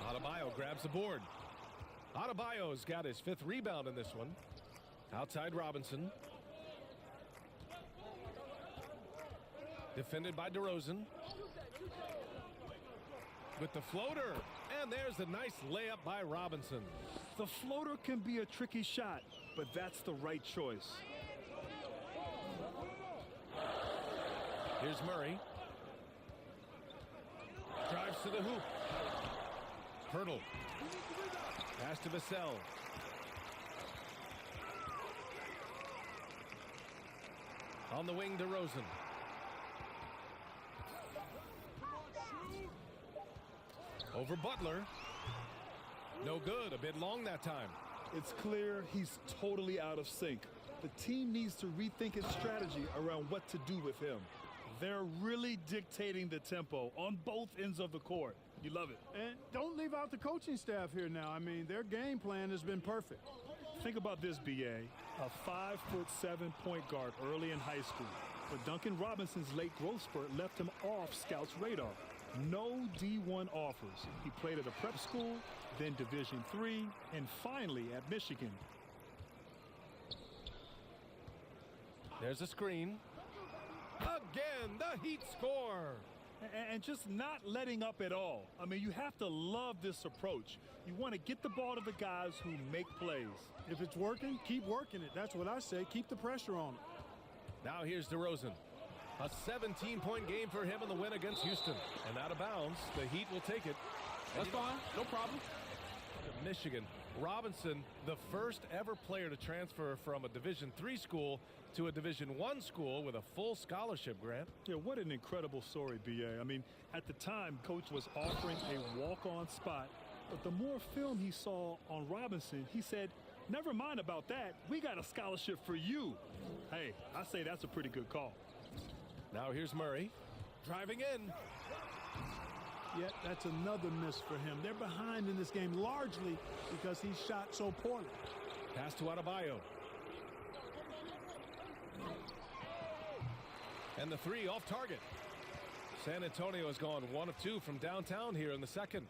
Adebayo grabs the board. Adebayo's got his 5th rebound in this one. Outside Robinson. Defended by DeRozan. With the floater. And there's a nice layup by Robinson. The floater can be a tricky shot, but that's the right choice. Here's Murray. Drives to the hoop. Pirtle. Pass to Vassell. On the wing, DeRozan. Over Butler. No good. A bit long that time. It's clear he's totally out of sync. The team needs to rethink its strategy around what to do with him. They're really dictating the tempo on both ends of the court. You love it. And don't leave out the coaching staff here now. I mean, their game plan has been perfect. Think about this, BA. A 5'7" point guard early in high school. But Duncan Robinson's late growth spurt left him off scouts' radar. No D1 offers. He played at a prep school, then Division III, and finally at Michigan. There's a screen. Again, the Heat score. And just not letting up at all. I mean, you have to love this approach. You want to get the ball to the guys who make plays. If it's working, keep working it. That's what I say. Keep the pressure on it. Now here's DeRozan. A 17-point game for him in the win against Houston. And out of bounds, the Heat will take it. That's fine. No problem. Michigan. Robinson, the first ever player to transfer from a Division III school to a Division I school with a full scholarship grant. Yeah, what an incredible story, BA. I mean, at the time, Coach was offering a walk-on spot, but the more film he saw on Robinson, he said, never mind about that. We got a scholarship for you. Hey, I say that's a pretty good call. Now here's Murray. Driving in. Yet that's another miss for him. They're behind in this game largely because he shot so poorly. Pass to Adebayo. And the 3 off target. San Antonio has gone 1 of 2 from downtown here in the second.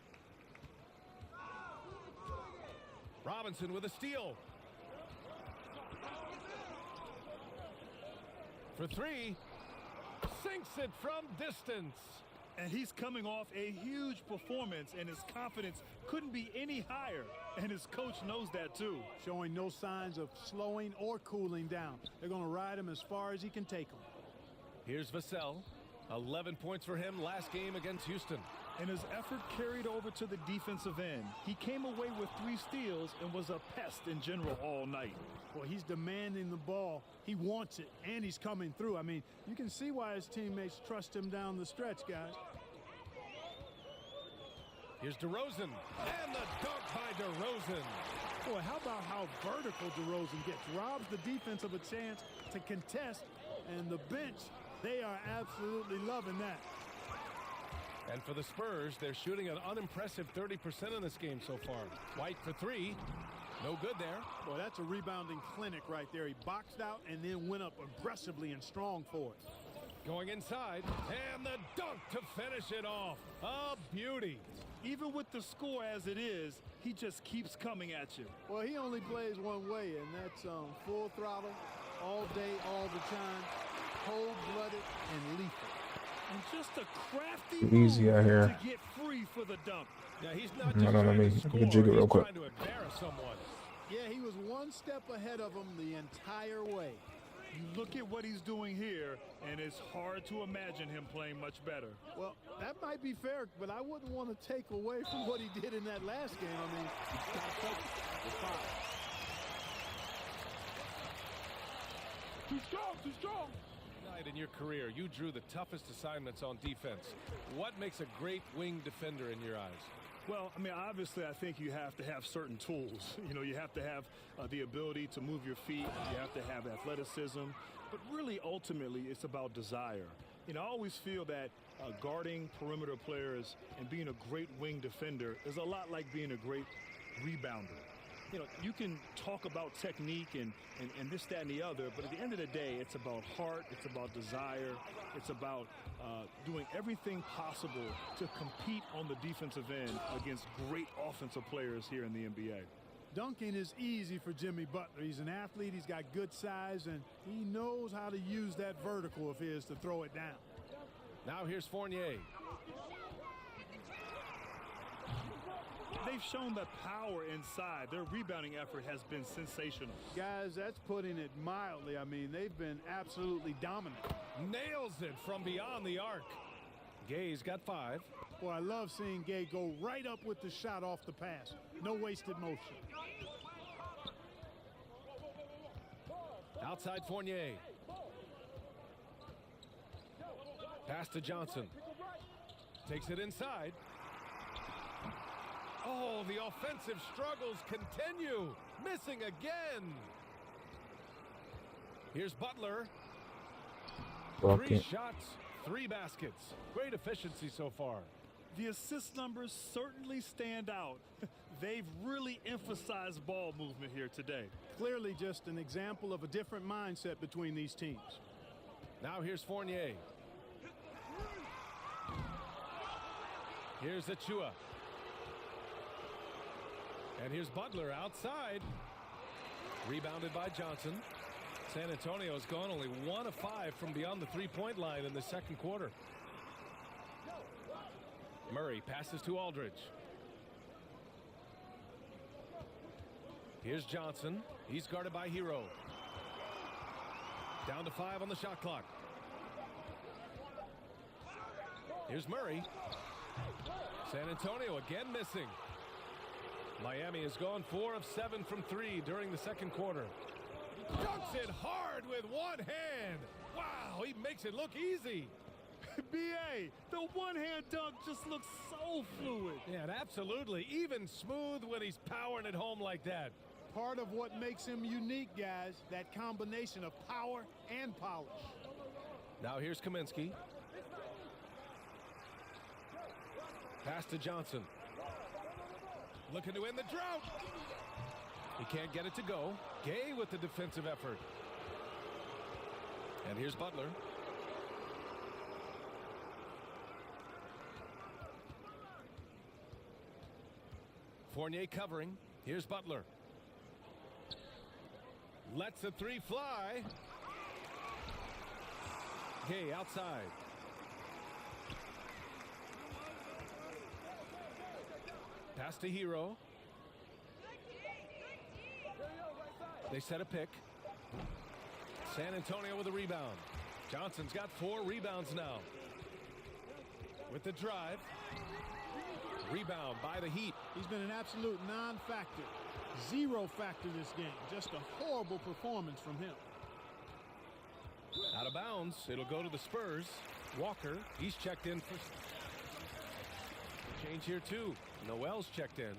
Robinson with a steal. For 3. Sinks it from distance. And he's coming off a huge performance, and his confidence couldn't be any higher. And his coach knows that, too. Showing no signs of slowing or cooling down. They're going to ride him as far as he can take him. Here's Vassell. 11 points for him last game against Houston. And his effort carried over to the defensive end. He came away with 3 steals and was a pest in general all night. Well, he's demanding the ball. He wants it, and he's coming through. I mean, you can see why his teammates trust him down the stretch, guys. Here's DeRozan. And the dunk by DeRozan. Boy, how about how vertical DeRozan gets? Robs the defense of a chance to contest, and the bench, they are absolutely loving that. And for the Spurs, they're shooting an unimpressive 30% in this game so far. White for 3. No good there. Boy, that's a rebounding clinic right there. He boxed out and then went up aggressively and strong for it. Going inside, and the dunk to finish it off. A beauty. Even with the score as it is, he just keeps coming at you. Well, he only plays one way, and that's full throttle, all day, all the time, cold-blooded and lethal. And just a crafty Easy move out here. to get free for the dunk. Yeah, he's not No, just no, trying let to me score, jig it real he's quick. trying to embarrass someone. Yeah, he was one step ahead of him the entire way. You look at what he's doing here, and it's hard to imagine him playing much better. Well, that might be fair, but I wouldn't want to take away from what he did in that last game. I mean, he's got to focus. The foul. Too strong, too strong. Tonight in your career, you drew the toughest assignments on defense. What makes a great wing defender in your eyes? Well, I mean, obviously, I think you have to have certain tools. You know, you have to have the ability to move your feet. You have to have athleticism. But really, ultimately, it's about desire. You know, I always feel that guarding perimeter players and being a great wing defender is a lot like being a great rebounder. You know, you can talk about technique and this, that, and the other, but at the end of the day, it's about heart, it's about desire, it's about doing everything possible to compete on the defensive end against great offensive players here in the NBA. Dunking is easy for Jimmy Butler. He's an athlete, he's got good size, and he knows how to use that vertical of his to throw it down. Now here's Fournier. They've shown that power inside. Their rebounding effort has been sensational. Guys, that's putting it mildly. I mean, they've been absolutely dominant. Nails it from beyond the arc. Gay's got 5. Boy, I love seeing Gay go right up with the shot off the pass. No wasted motion. Outside Fournier. Pass to Johnson. Takes it inside. Oh, the offensive struggles continue. Missing again. Here's Butler. 3 shots, 3 baskets. Great efficiency so far. The assist numbers certainly stand out. They've really emphasized ball movement here today. Clearly just an example of a different mindset between these teams. Now here's Fournier. Here's Achua. And here's Butler outside. Rebounded by Johnson. San Antonio's gone only 1 of 5 from beyond the three-point line in the second quarter. Murray passes to Aldridge. Here's Johnson. He's guarded by Hero. Down to 5 on the shot clock. Here's Murray. San Antonio again missing. Miami has gone 4 of 7 from 3 during the second quarter. Dunks it hard with one hand. Wow, he makes it look easy. B.A., the one-hand dunk just looks so fluid. Yeah, and absolutely. Even smooth when he's powering it home like that. Part of what makes him unique, guys, that combination of power and polish. Now here's Kaminsky. Pass to Johnson. Looking to end the drought. He can't get it to go. Gay with the defensive effort. And here's Butler. Fournier covering. Here's Butler. Lets the 3 fly. Gay outside. Pass to Hero. They set a pick. San Antonio with a rebound. Johnson's got 4 rebounds now. With the drive. Rebound by the Heat. He's been an absolute non-factor. 0 factor this game. Just a horrible performance from him. Out of bounds. It'll go to the Spurs. Walker, he's checked in for change here too. Noel's checked in.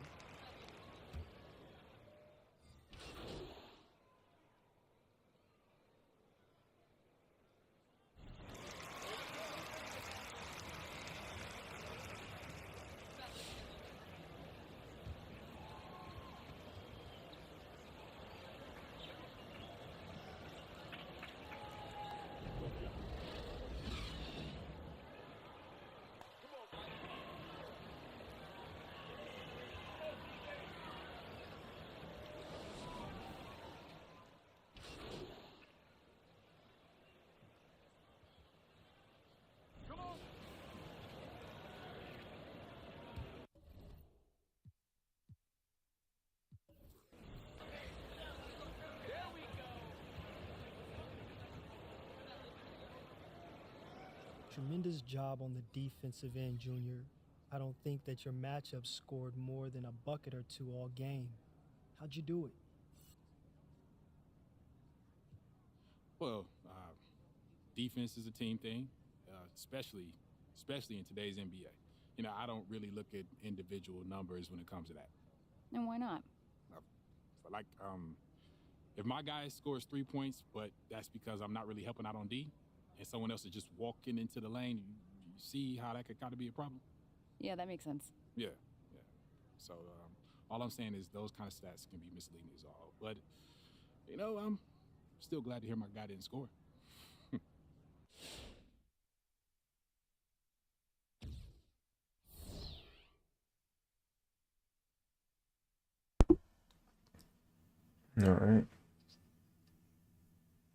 tremendous job on the defensive end, Junior. I don't think that your matchup scored more than a bucket or two all game. How'd you do it? Well, defense is a team thing, especially in today's NBA. You know, I don't really look at individual numbers when it comes to that. And why not? Like, if my guy scores 3 points, but that's because I'm not really helping out on D, and someone else is just walking into the lane, you see how that could kind of be a problem? Yeah, that makes sense. Yeah. So all I'm saying is those kind of stats can be misleading is all. But, you know, I'm still glad to hear my guy didn't score. All right.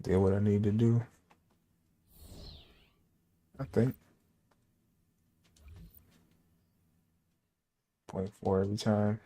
Did what I need to do, I think. 0.4 every time.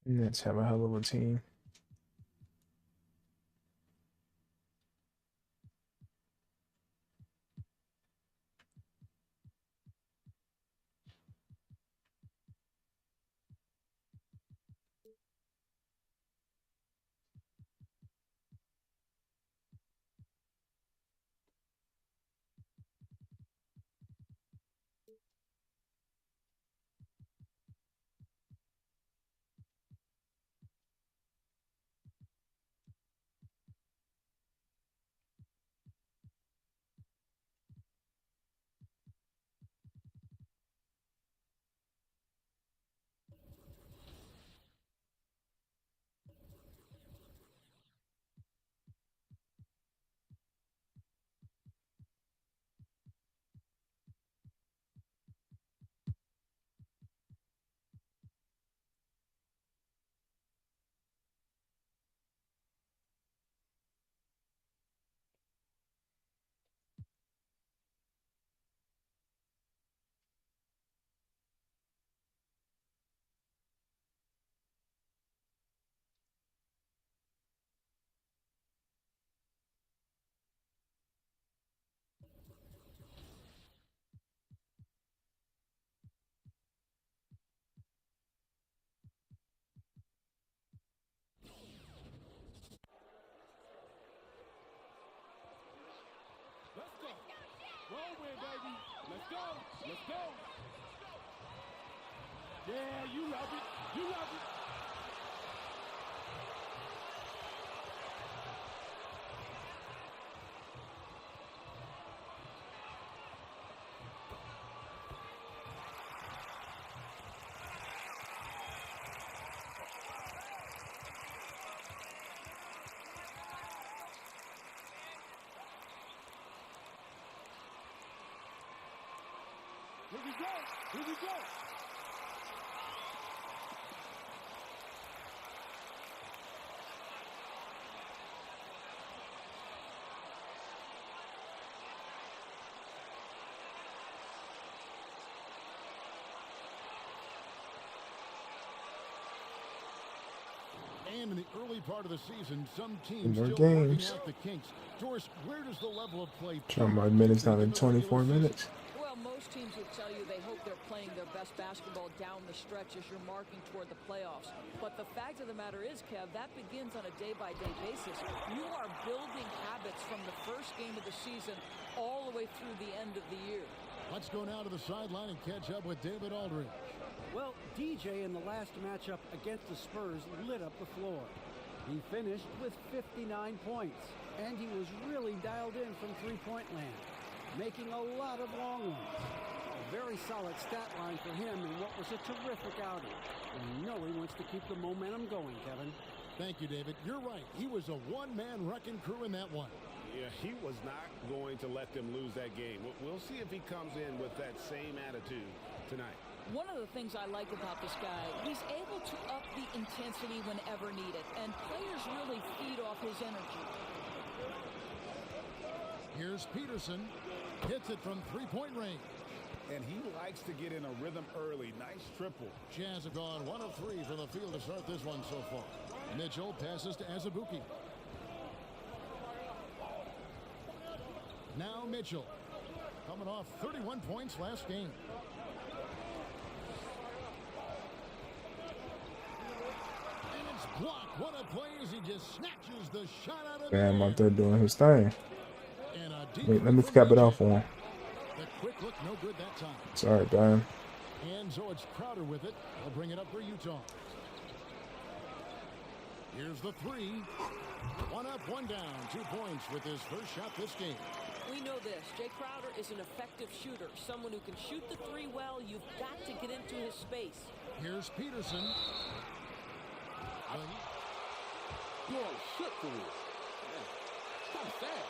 Nets have a hell of a team. Let's go. Roll with, baby. Let's go. Let's go. Yeah, you love it. You love it. Here we go. Here we go. And in the early part of the season, some teams more still games. working out the kinks. Doris, where does the level of play? Trying my minutes down to 24 minutes. Well, most teams would tell you they hope they're playing their best basketball down the stretch as you're marking toward the playoffs. But the fact of the matter is, Kev, that begins on a day-by-day basis. You are building habits from the first game of the season all the way through the end of the year. Let's go now to the sideline and catch up with David Aldridge. Well, DJ in the last matchup against the Spurs lit up the floor. He finished with 59 points, and he was really dialed in from three-point land, making a lot of long ones. A very solid stat line for him in what was a terrific outing. And you know he wants to keep the momentum going, Kevin. Thank you, David. You're right. He was a one-man wrecking crew in that one. Yeah, he was not going to let them lose that game. We'll see if he comes in with that same attitude tonight. One of the things I like about this guy, he's able to up the intensity whenever needed, and players really feed off his energy. Here's Peterson. Hits it from three-point range. And he likes to get in a rhythm early. Nice triple. Jazz have gone 1 of 3 from the field to start this one so far. Mitchell passes to Azubuike. Now Mitchell, coming off 31 points last game. And it's blocked. What a play as he just snatches the shot out of Bam out there doing his thing. Wait, let me cap it off for him. The quick look, no good that time. Sorry, Bam. And so it's Crowder with it. They'll bring it up for Utah. Here's the three. 1 up, 1 down. 2 points with his first shot this game. We know this. Jay Crowder is an effective shooter. Someone who can shoot the three well. You've got to get into his space. Here's Peterson. You all shit for this. Stop that.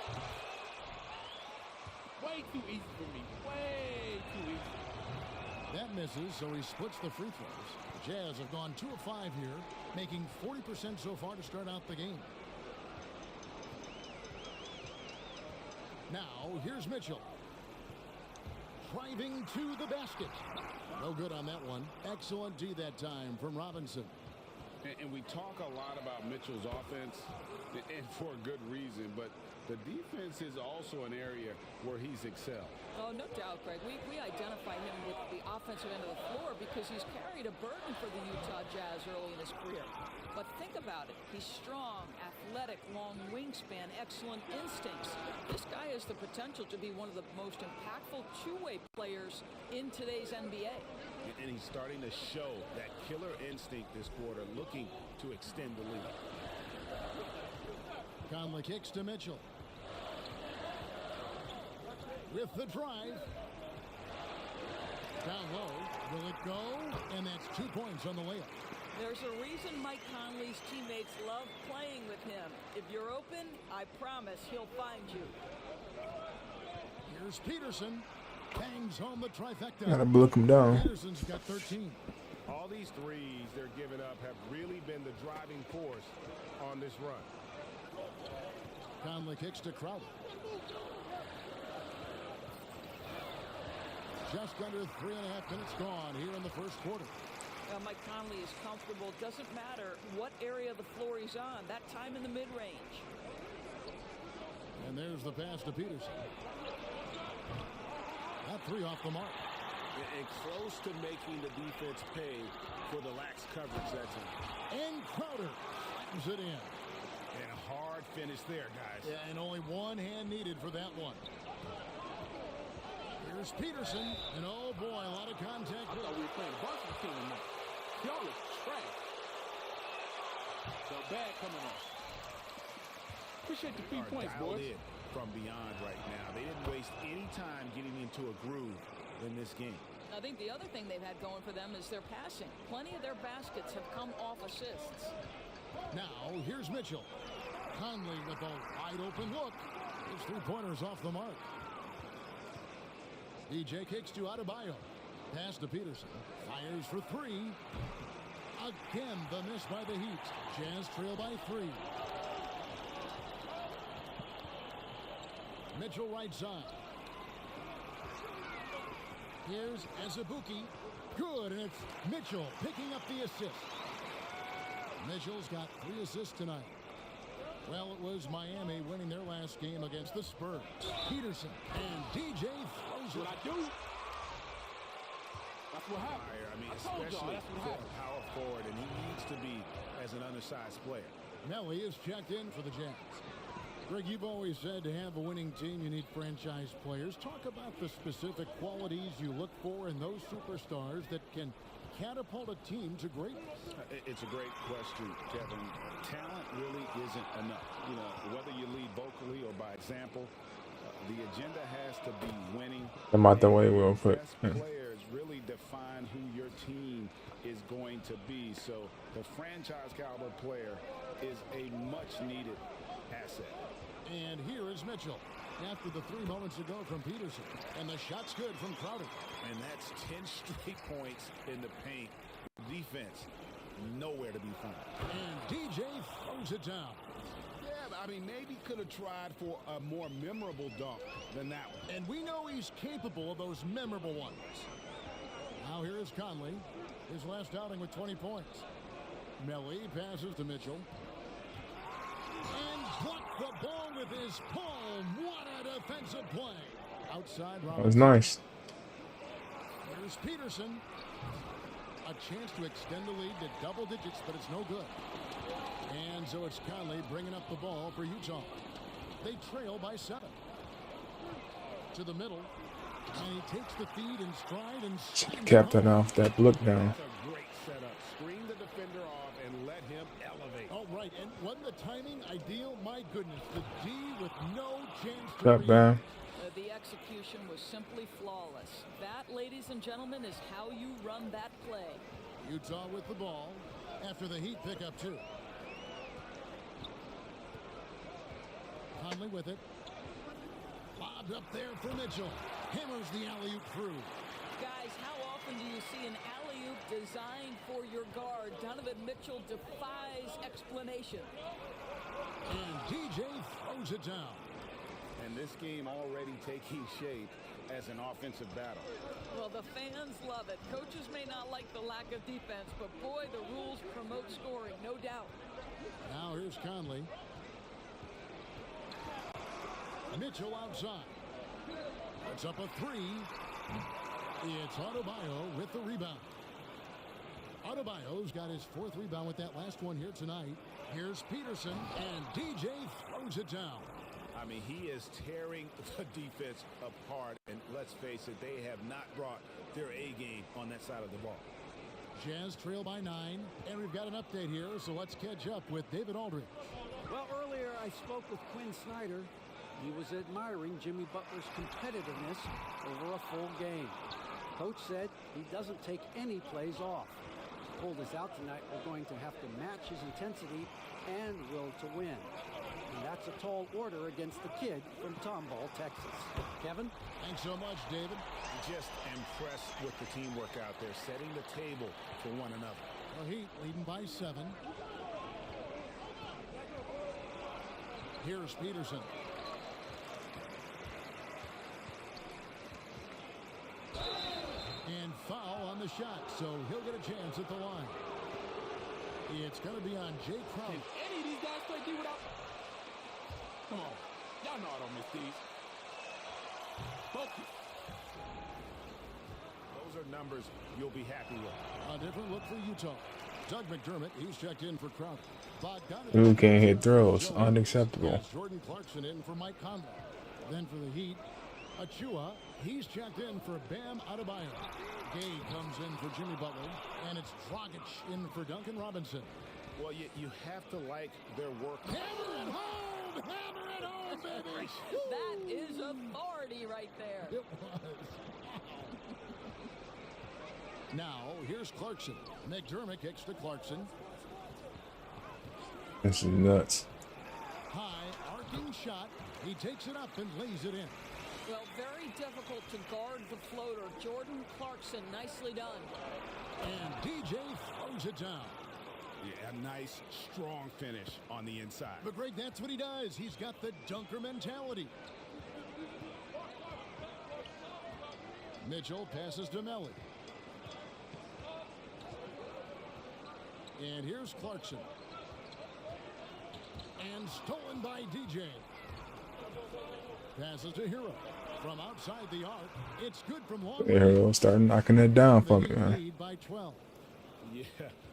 Way too easy for me. Way too easy. That misses, so he splits the free throws. The Jazz have gone 2 of 5 here, making 40% so far to start out the game. Now, here's Mitchell. Driving to the basket. No good on that one. Excellent D that time from Robinson. And we talk a lot about Mitchell's offense, and for a good reason, but the defense is also an area where he's excelled. Oh, no doubt, Greg. We identify him with the offensive end of the floor because he's carried a burden for the Utah Jazz early in his career. But think about it. He's strong, athletic, long wingspan, excellent instincts. This guy has the potential to be one of the most impactful two-way players in today's NBA. And he's starting to show that killer instinct this quarter, looking to extend the lead. Conley kicks to Mitchell. With the drive. Down low. Will it go? And that's 2 points on the layup. There's a reason Mike Conley's teammates love playing with him. If you're open, I promise he'll find you. Here's Peterson. Bangs home the trifecta. Gotta block him down. Peterson's got 13. All these threes they're giving up have really been the driving force on this run. Conley kicks to Crowder. Just under 3.5 minutes gone here in the first quarter. Mike Conley is comfortable. Doesn't matter what area of the floor he's on. That time in the mid-range. And there's the pass to Peterson. That three off the mark. And close to making the defense pay for the lax coverage that time. And Crowder slams it in. And a hard finish there, guys. Yeah, and only one hand needed for that one. Here's Peterson. And oh boy, a lot of contact. I thought we were playing a varsity team tonight. Y'all look trash. So bad coming off. Appreciate the 3 points, boys. From beyond right now. They didn't waste any time getting into a groove in this game. I think the other thing they've had going for them is their passing. Plenty of their baskets have come off assists. Now, here's Mitchell. Conley with a wide open look. His 3-pointers off the mark. DJ kicks to Adebayo. Pass to Peterson. Fires for 3. Again, the miss by the Heat. Jazz trail by 3. Mitchell right side. Here's Azubuike. Good, and it's Mitchell picking up the assist. Mitchell's got 3 assists tonight. Well, it was Miami winning their last game against the Spurs. Peterson and DJ throws it. What I do? That's what happened. I mean, especially for a power forward, and he needs to be as an undersized player. Melly is checked in for the Jazz. Greg, you've always said to have a winning team, you need franchise players. Talk about the specific qualities you look for in those superstars that can catapult a team to greatness. It's a great question, Kevin. Talent really isn't enough. You know, whether you lead vocally or by example, the agenda has to be winning. I'm out the way real quick. Players really define who your team is going to be. So the franchise caliber player is a much needed asset. And here is Mitchell after the 3 moments ago from Peterson. And the shot's good from Crowder. And that's 10 straight points in the paint. Defense, nowhere to be found. And DJ throws it down. Yeah, I mean, maybe could have tried for a more memorable dunk than that one. And we know he's capable of those memorable ones. Now here is Conley. His last outing with 20 points. Melly passes to Mitchell. And blocked the ball with his palm. What a defensive play. Outside Robinson. That was nice. Here's Peterson. A chance to extend the lead to double digits, but it's no good. And so it's Conley bringing up the ball for Utah. They trail by 7. To the middle. And he takes the feed in stride and Captain off that look down. That's a great setup. Screen the defender off and let him elevate. All right, and wasn't the timing ideal? My goodness, the D with no chance to Shut down. The execution was simply flawless. That, ladies and gentlemen, is how you run that play. Utah with the ball after the Heat pick up 2. Conley with it. Lobbed up there for Mitchell. Hammers the alley-oop through. Guys, how often do you see an alley-oop designed for your guard? Donovan Mitchell defies explanation. And DJ throws it down. And this game already taking shape as an offensive battle. Well, the fans love it. Coaches may not like the lack of defense, but boy, the rules promote scoring, no doubt. Now here's Conley. Mitchell outside. Puts up a 3. It's Adebayo with the rebound. Adebayo's got his 4th rebound with that last one here tonight. Here's Peterson, and DJ throws it down. I mean, he is tearing the defense apart. And let's face it, they have not brought their A game on that side of the ball. Jazz trail by 9. And we've got an update here, so let's catch up with David Aldridge. Well, earlier I spoke with Quinn Snyder. He was admiring Jimmy Butler's competitiveness over a full game. Coach said he doesn't take any plays off. Pulled us out tonight. We're going to have to match his intensity and will to win. And that's a tall order against the kid from Tomball, Texas. Kevin? Thanks so much, David. Just impressed with the teamwork out there, setting the table for one another. The Heat leading by 7. Here's Peterson. And foul on the shot, so he'll get a chance at the line. It's going to be on Jay Crowder. Can any of these guys play D without? Come on. Y'all know I don't miss these. Focus. Those are numbers you'll be happy with. A different look for Utah. Doug McDermott, he's checked in for Crowder. Who can't hit throws? Unacceptable. Jordan Clarkson in for Mike Conley. Then for the Heat, Achua, he's checked in for Bam Adebayo. Gay comes in for Jimmy Butler, and it's Dragic in for Duncan Robinson. Well, you have to like their work. Hammer it home! Hammer it home, baby! That is authority right there. It was. Now, here's Clarkson. McDermott kicks to Clarkson. This is nuts. High, arcing shot. He takes it up and lays it in. Well, very difficult to guard the floater. Jordan Clarkson, nicely done. And DJ throws it down. Yeah, a nice, strong finish on the inside. But Greg, that's what he does. He's got the dunker mentality. Mitchell passes to Melly. And here's Clarkson. And stolen by DJ. Passes to Hero. From outside the arc, it's good from long There we go, start knocking that down for me, man. lead by 12. Yeah,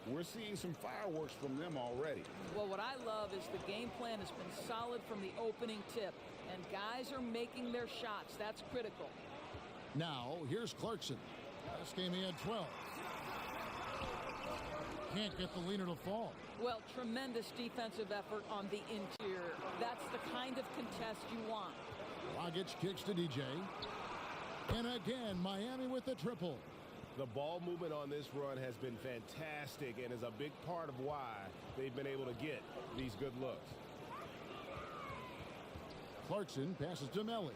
we're seeing some fireworks from them already. Well, what I love is the game plan has been solid from the opening tip, and guys are making their shots. That's critical. Now, here's Clarkson. Last game he had 12. Can't get the leader to fall. Well, tremendous defensive effort on the interior. That's the kind of contest you want. Dragic kicks to DJ. And again, Miami with the triple. The ball movement on this run has been fantastic and is a big part of why they've been able to get these good looks. Clarkson passes to Melly.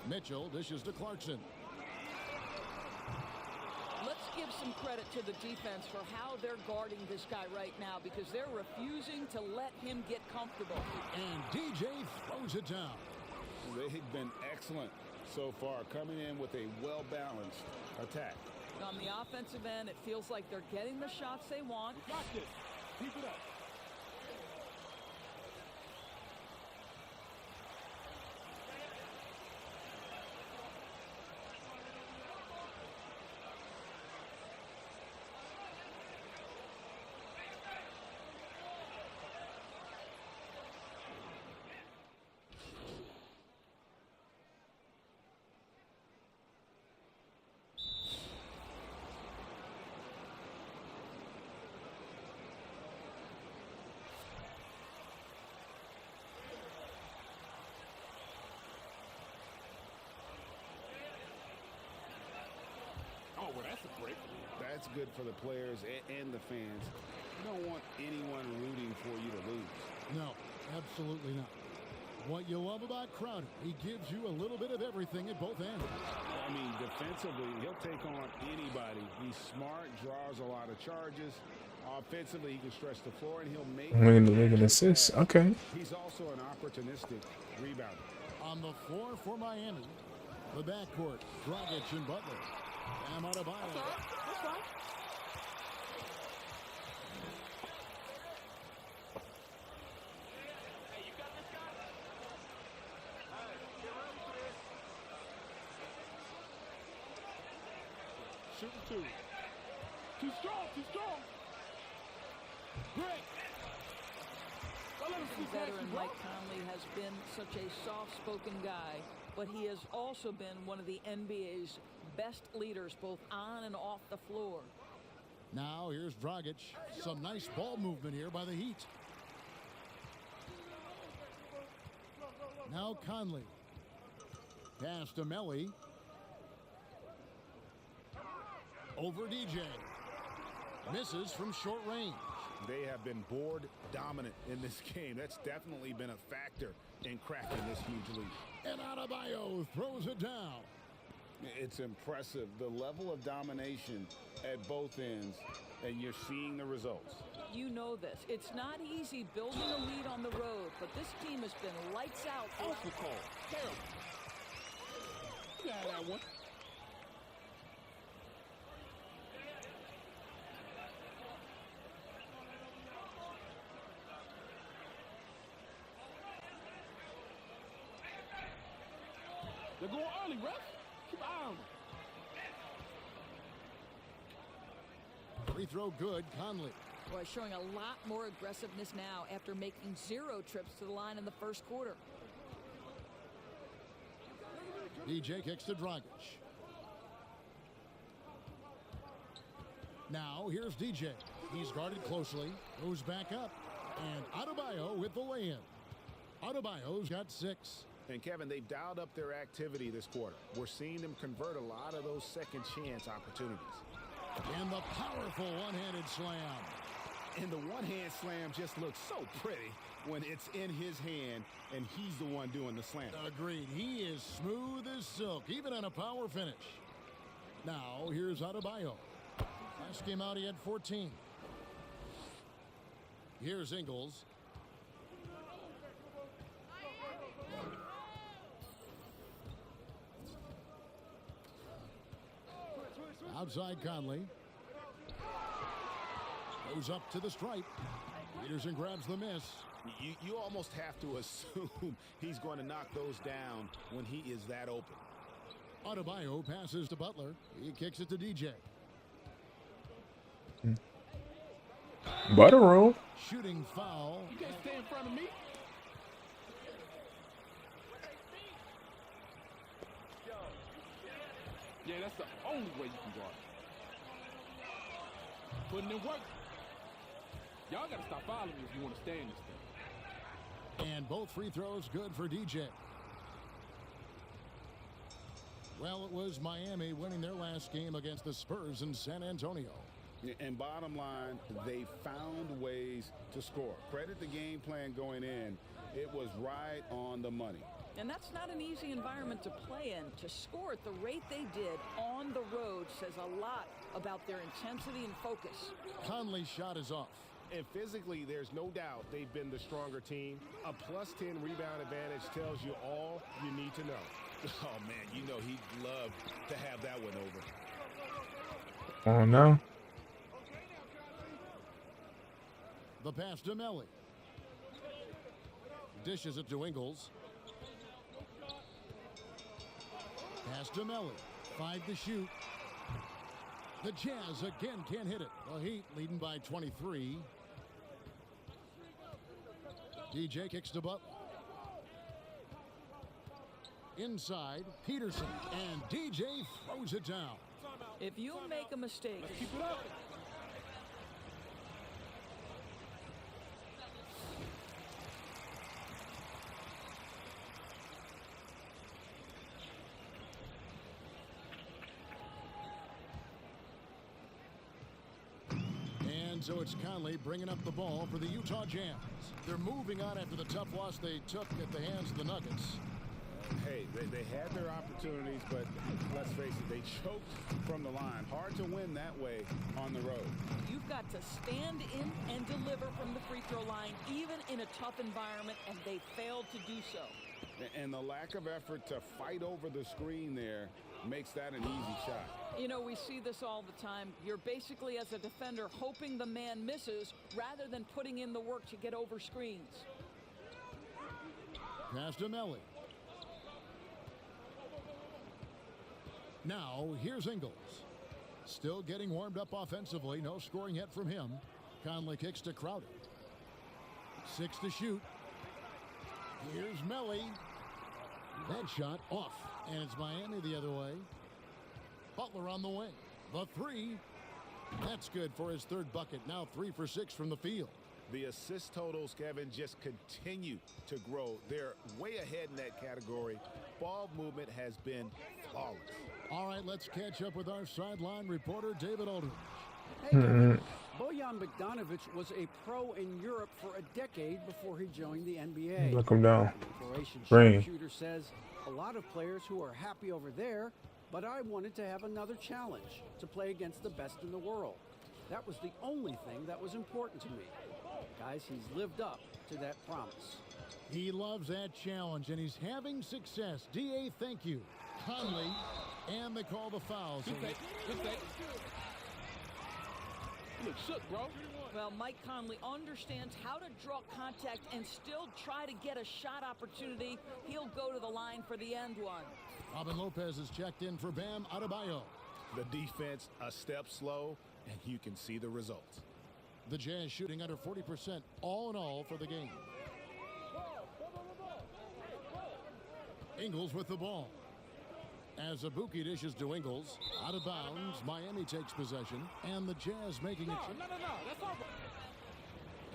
Mitchell dishes to Clarkson. Let's give some credit to the defense for how they're guarding this guy right now because they're refusing to let him get comfortable. And DJ throws it down. They've been excellent so far, coming in with a well-balanced attack. On the offensive end, it feels like they're getting the shots they want. Got this. Keep it up. Oh, well, that's a break. That's good for the players and the fans. You don't want anyone rooting for you to lose. No, absolutely not. What you love about Crowder, he gives you a little bit of everything at both ends. I mean, defensively, he'll take on anybody. He's smart, draws a lot of charges. Offensively, he can stretch the floor, and he'll make... Winning the league in assists. Okay. He's also an opportunistic rebounder. On the floor for Miami, the backcourt, Dragic and Butler. Bam Adebayo. That's right. Shooting two. Too strong, too strong. Great. Veteran Mike Conley has been such a soft-spoken guy, but he has also been one of the NBA's best leaders both on and off the floor. Now here's Dragic. Some nice ball movement here by the Heat. Now Conley. Pass to Melly. Over DJ. Misses from short range. They have been board dominant in this game. That's definitely been a factor in cracking this huge lead. And Adebayo throws it down. It's impressive, the level of domination at both ends, and you're seeing the results. You know this. It's not easy building a lead on the road, but this team has been lights out. Alpha call. Terrible. Yeah, that one. They're going early, ref. Keep an eye on them. Free throw good, Conley. Boy, showing a lot more aggressiveness now after making 0 trips to the line in the first quarter. DJ kicks to Dragic. Now here's DJ. He's guarded closely. Goes back up. And Adebayo with the lay-in. Adebayo's got 6. And Kevin, they've dialed up their activity this quarter. We're seeing them convert a lot of those second chance opportunities. And the powerful one-handed slam. And the one-hand slam just looks so pretty when it's in his hand and he's the one doing the slam. Agreed. He is smooth as silk, even on a power finish. Now, here's Adebayo. Last game out, he had 14. Here's Ingles. Outside Conley. Goes up to the stripe. Peterson grabs the miss. You almost have to assume he's going to knock those down when he is that open. Adebayo passes to Butler. He kicks it to DJ. Butter roll. Shooting foul. You can't stay in front of me. Yeah, that's the only way you can guard. Putting in work. Y'all got to stop fouling me if you want to stay in this thing. And both free throws good for DJ. Well, it was Miami winning their last game against the Spurs in San Antonio. And bottom line, they found ways to score. Credit the game plan going in. It was right on the money. And that's not an easy environment to play in. To score at the rate they did on the road says a lot about their intensity and focus. Conley's shot is off. And physically, there's no doubt they've been the stronger team. A +10 rebound advantage tells you all you need to know. Oh, man, you know he'd love to have that one over. Oh, no. The pass to Melly. Dishes it to Ingles. Pass to Melly. 5 to shoot. The Jazz again can't hit it. The Heat leading by 23. DJ kicks to Butler. Inside, Peterson, and DJ throws it down. If you make a mistake, keep it up. So it's Conley bringing up the ball for the Utah Jazz. They're moving on after the tough loss they took at the hands of the Nuggets. Hey, they had their opportunities, but let's face it, they choked from the line. Hard to win that way on the road. You've got to stand in and deliver from the free throw line, even in a tough environment, and they failed to do so. And the lack of effort to fight over the screen there makes that an easy shot. You know, we see this all the time. You're basically, as a defender, hoping the man misses rather than putting in the work to get over screens. Pass to Melly. Now, here's Ingles. Still getting warmed up offensively. No scoring yet from him. Conley kicks to Crowder. 6 to shoot. Here's Melly. That shot off. And it's Miami the other way. Butler on the wing. The 3. That's good for his 3rd bucket. Now 3 for 6 from the field. The assist totals, Kevin, just continue to grow. They're way ahead in that category. Ball movement has been flawless. All right, let's catch up with our sideline reporter, David Aldridge. Hey, Bojan Bogdanovic was a pro in Europe for a decade before he joined the NBA. Look him down. The Croatian Brain. shooter says a lot of players who are happy over there, but I wanted to have another challenge, to play against the best in the world. That was the only thing that was important to me. Guys, he's lived up to that promise. He loves that challenge, and he's having success. D.A., thank you. Conley, and they call the foul. Good fake. Good fake. You look shook, bro. Well, Mike Conley understands how to draw contact and still try to get a shot opportunity. He'll go to the line for the end one. Robin Lopez is checked in for Bam Adebayo. The defense a step slow, and you can see the results. The Jazz shooting under 40% all in all for the game. Ingles with the ball. As Abuki dishes to Ingles, out of bounds, Miami takes possession, and the Jazz making No, it. that's all right.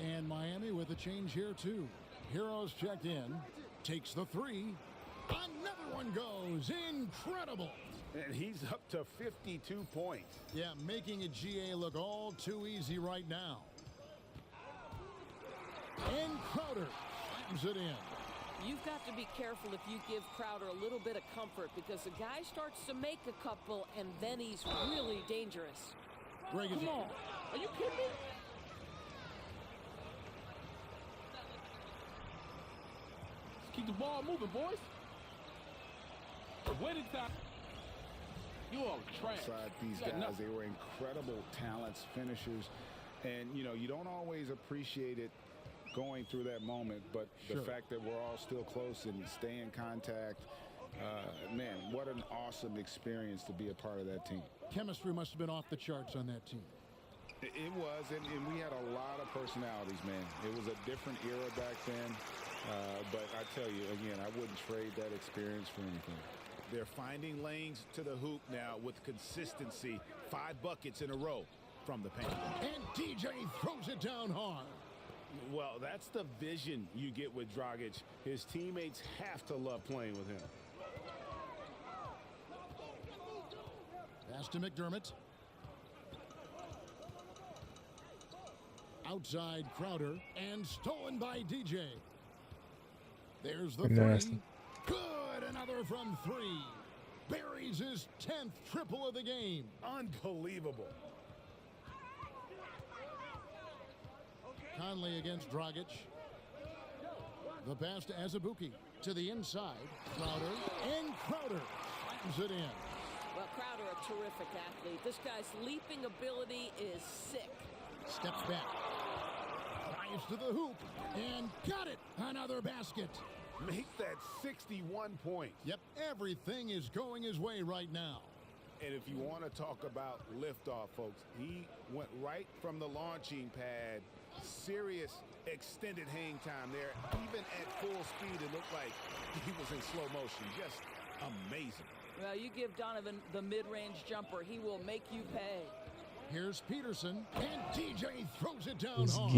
And Miami with a change here too. Heroes checked in, takes the 3. Another one goes. Incredible. And he's up to 52 points. Yeah, making a GA look all too easy right now. And Crowder slams it in. You've got to be careful if you give Crowder a little bit of comfort, because the guy starts to make a couple and then he's really dangerous. Come on. Are you kidding me? Let's keep the ball moving, boys. Winning time. You all trash. Inside these guys, they were incredible talents, finishers. And, you know, you don't always appreciate it going through that moment, but the fact that we're all still close and stay in contact, man, what an awesome experience to be a part of that team. Chemistry must have been off the charts on that team. It was, and we had a lot of personalities, man. It was a different era back then, but I tell you, again, I wouldn't trade that experience for anything. They're finding lanes to the hoop now with consistency. 5 buckets in a row from the paint. And DJ throws it down hard. Well, that's the vision you get with Dragic. His teammates have to love playing with him. Pass to McDermott. Outside Crowder, and stolen by DJ. There's the three. Good, another from 3. Buries his 10th triple of the game. Unbelievable. Conley against Dragic. The pass to Azubuike. To the inside. Crowder. And Crowder slams it in. Well, Crowder, a terrific athlete. This guy's leaping ability is sick. Steps back. Drives to the hoop. And got it. Another basket. Make that 61 points. Yep, everything is going his way right now. And if you want to talk about liftoff, folks, he went right from the launching pad. Serious extended hang time there. Even at full speed, it looked like he was in slow motion. Just amazing. Well, you give Donovan the mid-range jumper, he will make you pay. Here's Peterson, and DJ throws it down hard.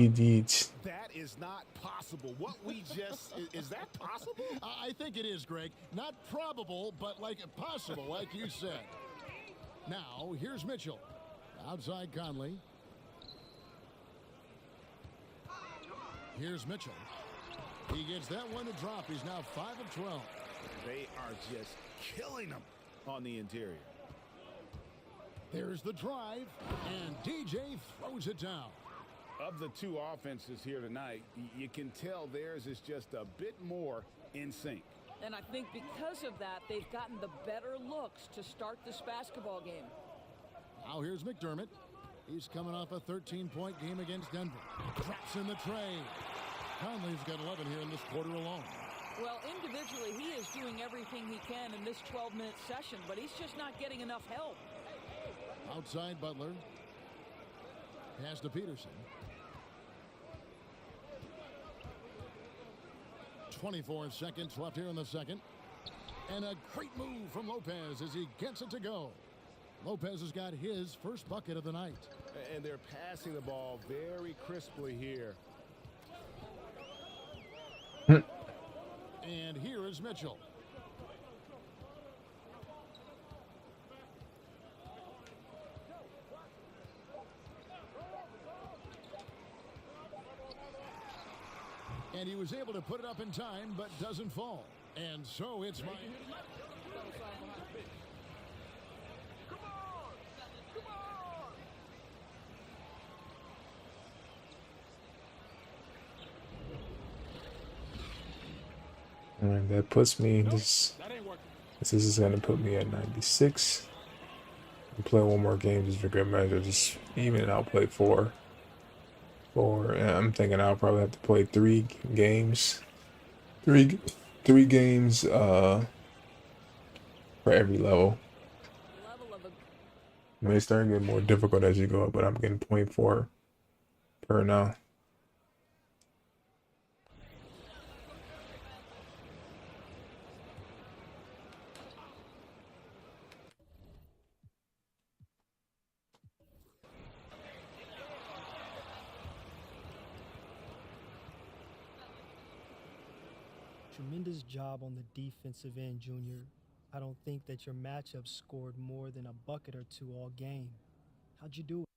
That is not possible. What we just, is that possible? I think it is, Greg. Not probable, but like possible, like you said. Now, here's Mitchell. Outside Conley. Here's Mitchell. He gets that one to drop. He's now 5 of 12. They are just killing him on the interior. There's the drive, and DJ throws it down. Of the 2 offenses here tonight, you can tell theirs is just a bit more in sync. And I think because of that, they've gotten the better looks to start this basketball game. Now here's McDermott. He's coming off a 13-point game against Denver. Drops in the tray. Conley's got 11 here in this quarter alone. Well, individually, he is doing everything he can in this 12-minute session, but he's just not getting enough help. Outside Butler. Pass to Peterson. 24 seconds left here in the second. And a great move from Lopez as he gets it to go. Lopez has got his first bucket of the night. And they're passing the ball very crisply here. And here is Mitchell. And he was able to put it up in time, but doesn't fall. And so it's And that puts me, this is going to put me at 96. I'll play one more game just for good measure, just even it out, play 4. And I'm thinking I'll probably have to play 3 games. 3 games for every level. It may start getting more difficult as you go up, but I'm getting 0.4 per now. Tremendous job on the defensive end, Junior. I don't think that your matchup scored more than a bucket or 2 all game. How'd you do it?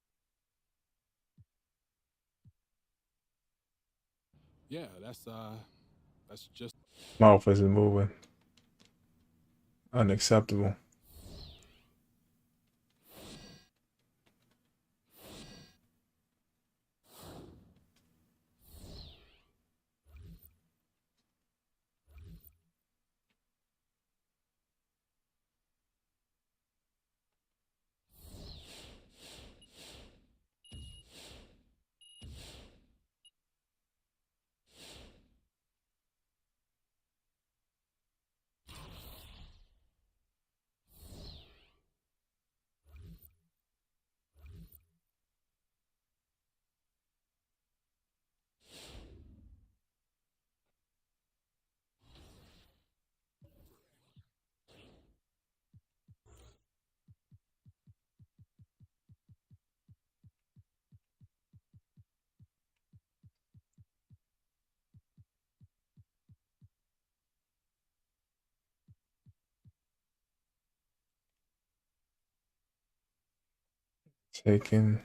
Yeah, that's just My offense is moving. Unacceptable. Taken.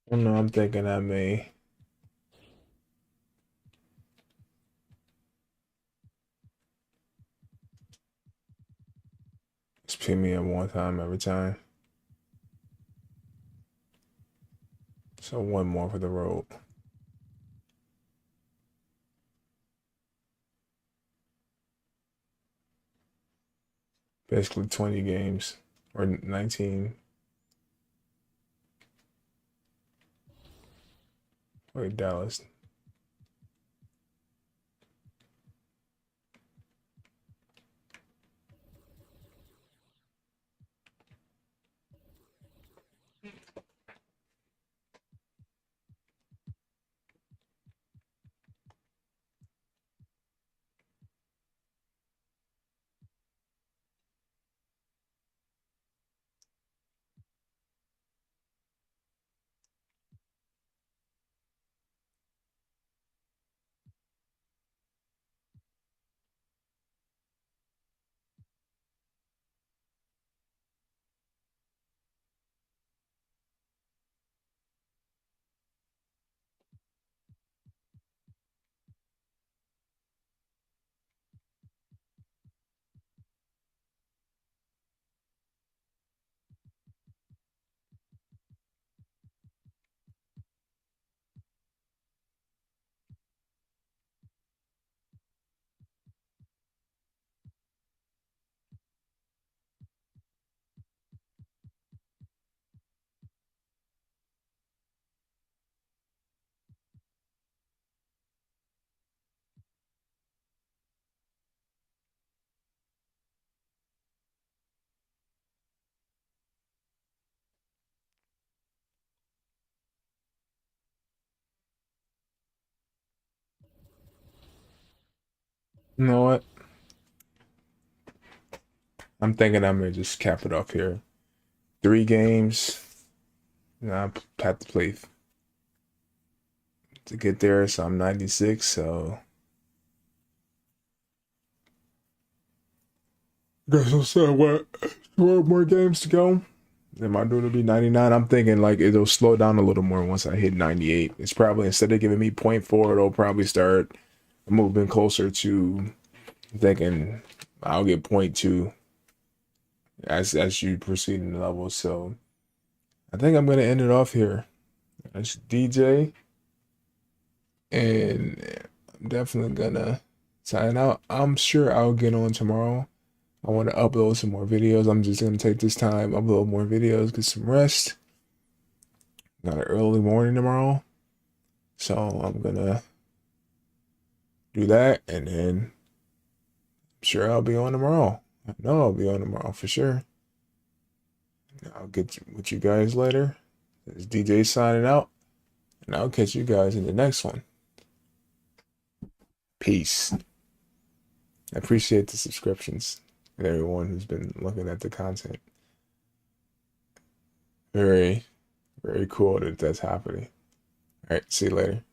I don't know, I'm thinking I may just pick me up one time every time. So one more for the road. Basically 20 games or 19. Wait, Dallas. You know what? I'm thinking I'm gonna just cap it off here. 3 games. I have to play to get there. So I'm 96. So guess we'll say what 12 more games to go. Then my dude will be 99. I'm thinking like it'll slow down a little more once I hit 98. It's probably instead of giving me 0.4, it'll probably start moving closer to thinking I'll get 0.2 as you proceed in the level. So I think I'm gonna end it off here. That's DJ, and I'm definitely gonna sign out. I'm sure I'll get on tomorrow. I want to upload some more videos. I'm just gonna take this time, upload more videos, get some rest. Got an early morning tomorrow, so I'm gonna do that, and then I'm sure I'll be on tomorrow. I know I'll be on tomorrow for sure. I'll get with you guys later. This is DJ signing out, and I'll catch you guys in the next one. Peace. I appreciate the subscriptions and everyone who's been looking at the content. Very, very cool that that's happening. All right, see you later.